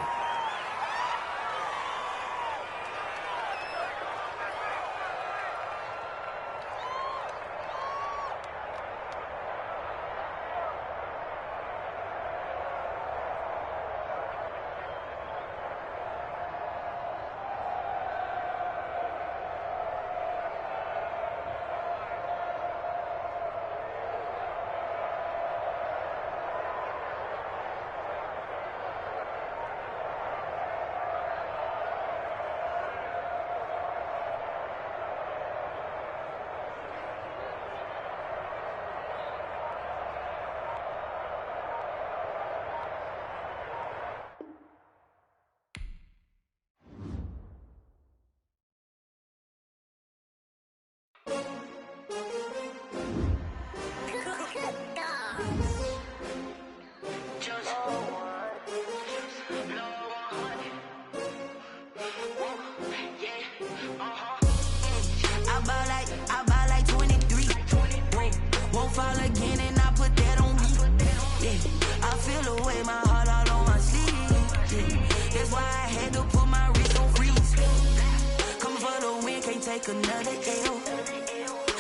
take another L.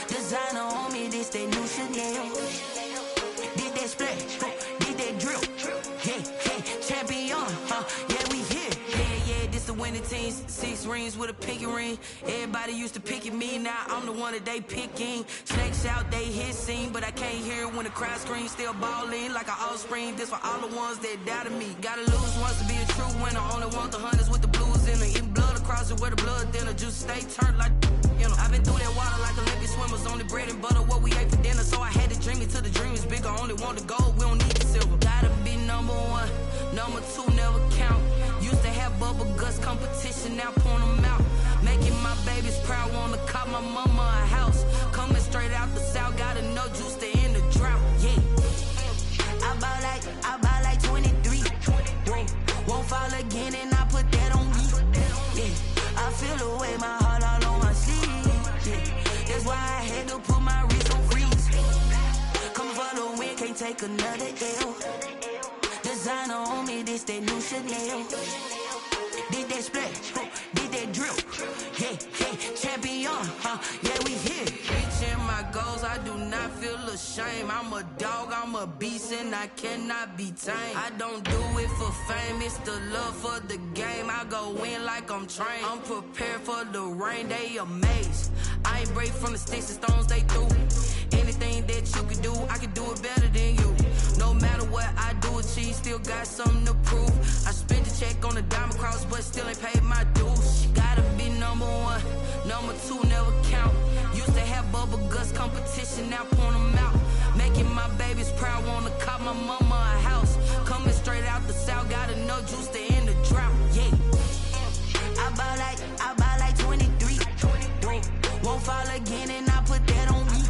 Designer on me, this that new Chanel. Did that splash, did that drill. Yeah, champion, yeah, we here. Yeah, this the winning team. 6 rings with a pinky ring. Everybody used to pick at me, now I'm the one that they picking. Snakes out, they hit scene, but I can't hear it when the crowd screams. Still ballin' like an offspring. This for all the ones that doubted me. Gotta lose once to be a true winner. Only want the hunters with the blues in it. Eating blood across it where the blood thinner. Just stay turned like, you know. I've been through that water like Olympic swimmers. Only bread and butter, what we ate for dinner. So I had to dream it till the dream is bigger. Only want the gold, we don't need the silver. Gotta be number 1, number 2 never count. Used to have bubble guts competition, now point them out. Making my babies proud, wanna cop my mama a house. Coming straight out the south, got enough juice to end the drought. Yeah, I buy like 23. Whoa, won't fall again, and I put that on me. Yeah, I feel the way, my heart all on my sleeve. Yeah, that's why I had to put my wrist on freeze. Coming for the win, can't take another L. Designer on me, this that new Chanel. Did that splash, did that drill. Yeah, champion, yeah, we here. Reaching my goals, I do not feel ashamed. I'm a dog, I'm a beast, and I cannot be tamed. I don't do it for fame, it's the love for the game. I go in like I'm trained. I'm prepared for the rain, they amazed. I ain't break from the sticks and stones they threw. Anything that you can do, I can do it better than you. No matter what I do, achieve, still got something to prove. I spent the check on the diamond cross, but still ain't paid my dues. Gotta be number 1, number 2 never count. Used to have bubble guts competition, now point them out. Making my babies proud, wanna cop my mama a house. Coming straight out the south, got enough juice to end the drought. Yeah, I buy like 23. Whoa, won't fall again, and I put that on me.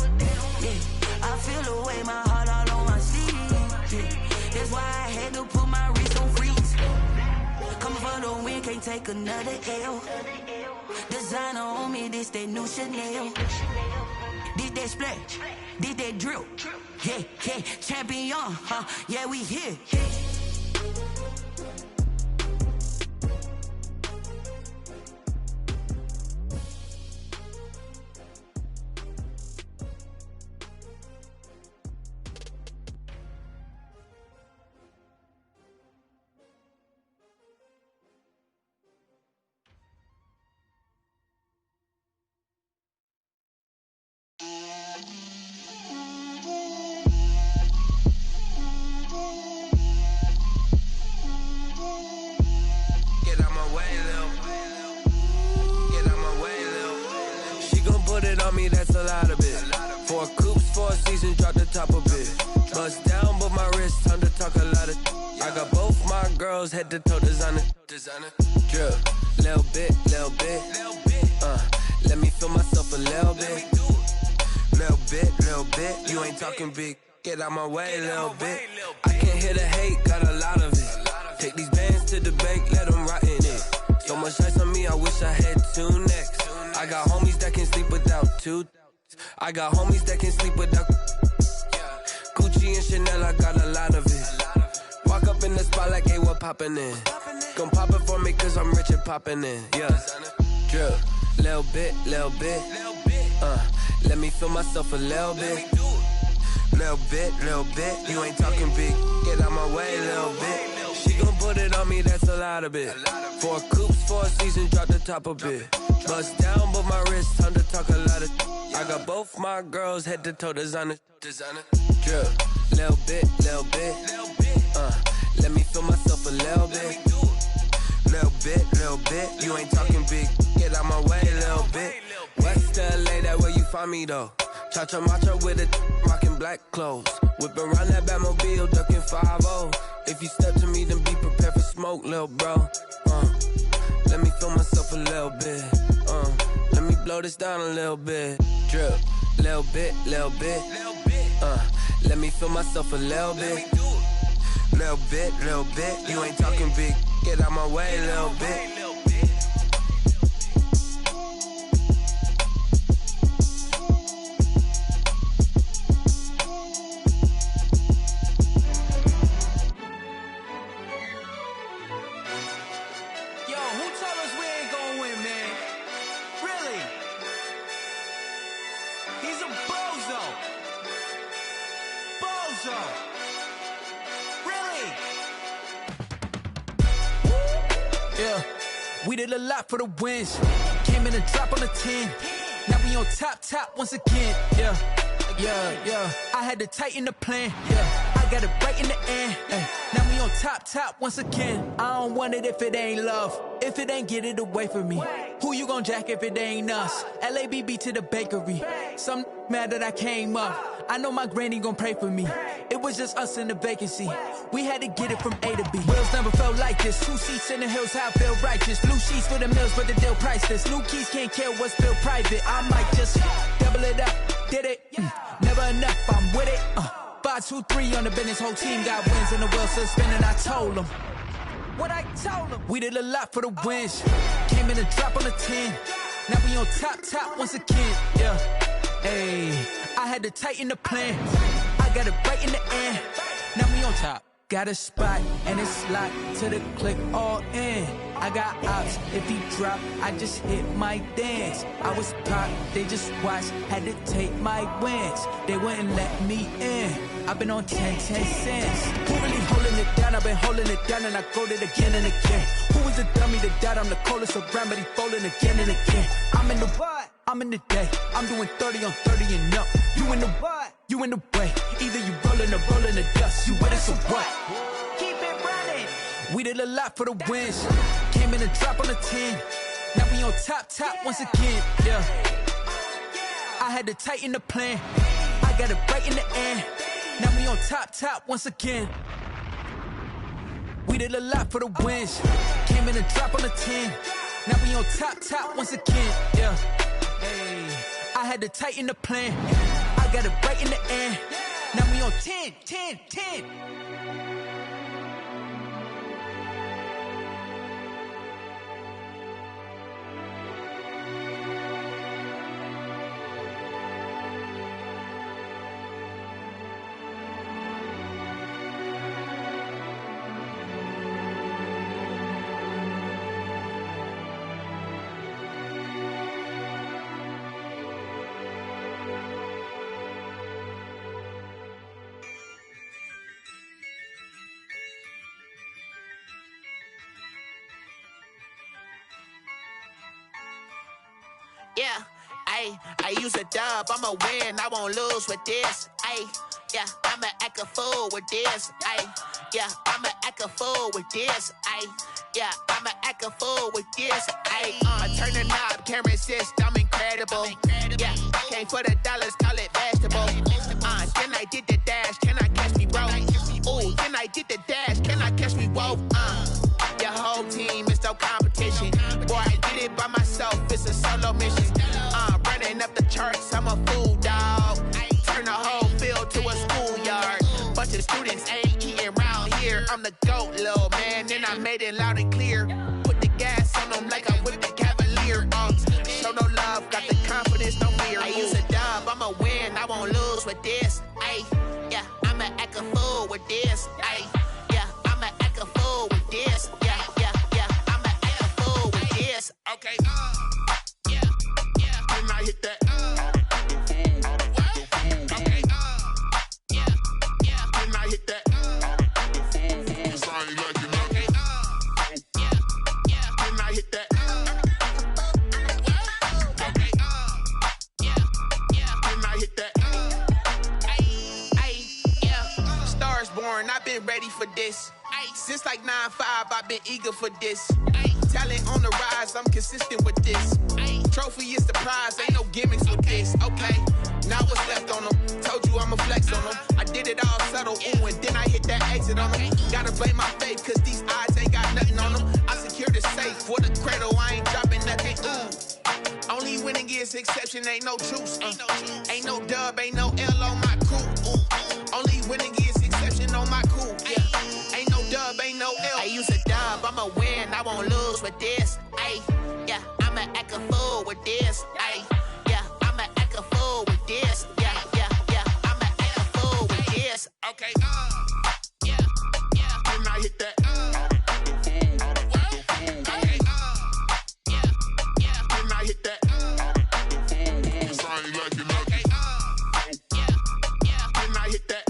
Yeah, I feel the way, my heart all on my sleeve. Yeah, that's why I had to put my wrist on freeze. Coming for the win, can't take another L. Designer on me, this that new Chanel. Did that splash, did that drill. Yeah, champion, yeah, we here. That's a lot of it. 4 coops, 4 seasons, drop the top a bit. Bust down, but my wrist, time to talk a lot of. I got both my girls head to toe designer. Drip, little bit. Let me feel myself a little bit. Little bit. You ain't talking big. Get out my way, little bit. I can't hear the hate, got a lot of it. Take these bands to the bank, let them rot in it. So much ice on me, I wish I had 2 necks. I got homies that can sleep without 2. I got homies that can sleep without Gucci and Chanel, I got a lot of it. Walk up in the spot like, hey, what poppin' in? Gon' pop it for me cause I'm rich and poppin' in. Yeah, drip, little bit. Let me feel myself a little bit. Little bit. You ain't talking big, get out my way, little bit. She gon' put it on me, that's a lot of it. 4 coops, 4 seasons, drop the top a bit. Bust down, but my wrist, time to talk a lot of. I got both my girls head to toe designer. Drip, little bit. Let me feel myself a little bit. Little bit. You ain't talking big, get out my way, little bit. West LA, that where you find me though. Cha-cha matcha with it, rockin' black clothes. Whip around that Batmobile, ducking 5-0. If you step to me, then be prepared for smoke, lil' bro. Let me feel myself a little bit. Let me blow this down a little bit. Drip, little bit. Let me feel myself a little bit. Little bit. You ain't talking big. Get out my way, little bit. Really? Yeah. We did a lot for the wins. Came in and drop on the 10. Now we on top once again. Yeah. I had to tighten the plan. Yeah. I got it right in the end. Now we on top once again. I don't want it if it ain't love. If it ain't, get it away from me. Who you gon' jack if it ain't us? LABB to the bakery. Some mad that I came up. I know my granny gon' pray for me. It was just us in the vacancy. We had to get it from A to B. Wheels never felt like this. 2 seats in the hills, how I feel righteous. Blue sheets for the mills, but the deal priceless. New keys can't care what's still private. I might just double it up. Did it? Never enough, I'm with it. 5, 2, 3 on the business. Whole team got wins and the wheels still spinning. I told them what I told them. We did a lot for the wins. Came in and drop on the 10. Now we on top once again. Yeah. Hey, I had to tighten the plan. I got it right in the end. Now we on top. Got a spot and it's locked to the click all in. I got ops, if he drop, I just hit my dance. I was pop, they just watched, had to take my wins. They wouldn't let me in. I've been on 10 cents. Who really holding it down? I've been holding it down and I go it again and again. Who was the dummy that died? I'm the coldest around, but he folding again and again. I'm in the what? I'm in the day. I'm doing 30 on 30 and up. You in the what? You in the way. Either you rolling or rolling the dust. You with us or what? Keep it running. We did a lot for the wins. Came in and drop on the 10. Now we on top once again. Yeah. I had to tighten the plan. I got it right in the end. Now we on top once again. We did a lot for the wins. Came in and drop on the 10. Now we on top once again. Yeah. Hey, I had to tighten the plan. I got it right in the end. Now we on 10. Yeah, I use a dub, I'ma win, I won't lose with this. Yeah, I'ma act a fool with this. Yeah, I'ma act a fool with this. Yeah, I'ma act a fool with this. I turn the knob, camera assist, I'm incredible. Yeah, came for the dollars, call it vegetable. Then I did the dash, can I catch me, bro? Ooh, then I did the dash, can I catch me, whoa? Your whole team is no competition. Boy, I did it by myself, it's a solo mission. Running up the charts, I'm a fool, dog. Turn the whole field to a schoolyard. Bunch of students ain't eating round here. I'm the GOAT, little man, and I made it loud and clear. Put the gas on them like I whipped the Cavalier. Show no love, got the confidence, no fear. I use a dub, I'ma win, I won't lose with this. Yeah, I'ma act a fool with this. Yeah, I'ma act a fool with this. Yeah, I'ma act a fool with this. Okay, yeah, can I hit that? Okay, yeah, can I hit that? Cause I ain't like it, okay, yeah, can I hit that? Okay, yeah, can I hit that? Yeah, Stars born, I've been ready for this. Since like 9-5, I've been eager for this. Talent on the rise, I'm consistent with this. Trophy is the prize, ain't no gimmicks with this. Okay, now what's left on them? Told you I'ma flex on them. I did it all subtle, ooh, and then I hit that exit on them. Gotta blame my faith, cause these odds ain't got nothing on them. I secured the safe for the cradle, I ain't dropping nothing, ooh. Only winning is exception, ain't no truce. Ain't no dub, ain't no L on my crew. Only winning is exception on my crew. Yeah, ain't no dub, ain't no L. I use a dub, I'ma win, I won't lose with this. Yeah, I'ma act a fool with this. Yeah, I'ma act a fool with this. Yeah, I'ma act a fool with this. Okay, yeah, can I hit that? Okay, yeah, can I hit that? Cause I ain't like it, okay, yeah, can I hit that?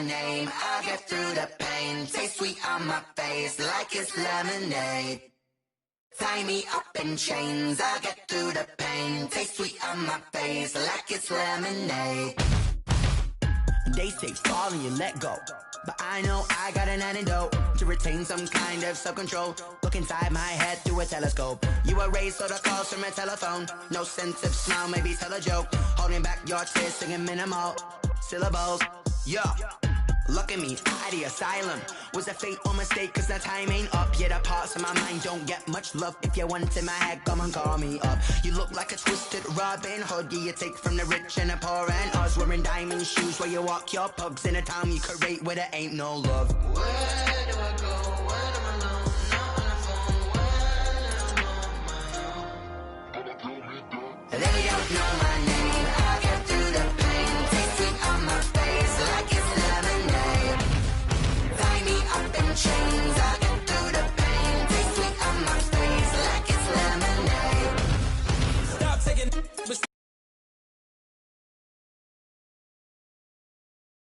name. I get through the pain. Taste sweet on my face like it's lemonade. Tie me up in chains. I get through the pain. Taste sweet on my face like it's lemonade. They say fall and you let go, but I know I got an antidote to retain some kind of self-control. Look inside my head through a telescope. You erase all the calls from a telephone. No sense of smile, maybe tell a joke. Holding back your tears, singing minimal syllables. Yeah, look at me, at the asylum. Was a fate or mistake, cause the time ain't up. Yet the parts of my mind don't get much love. If you want in my head, come and call me up. You look like a twisted Robin Hood. Yeah, you take from the rich and the poor and us. Wearing diamond shoes where you walk your pugs in a town you create where there ain't no love. Where do I go when I'm alone? Not on the phone when I'm on my own. They don't know my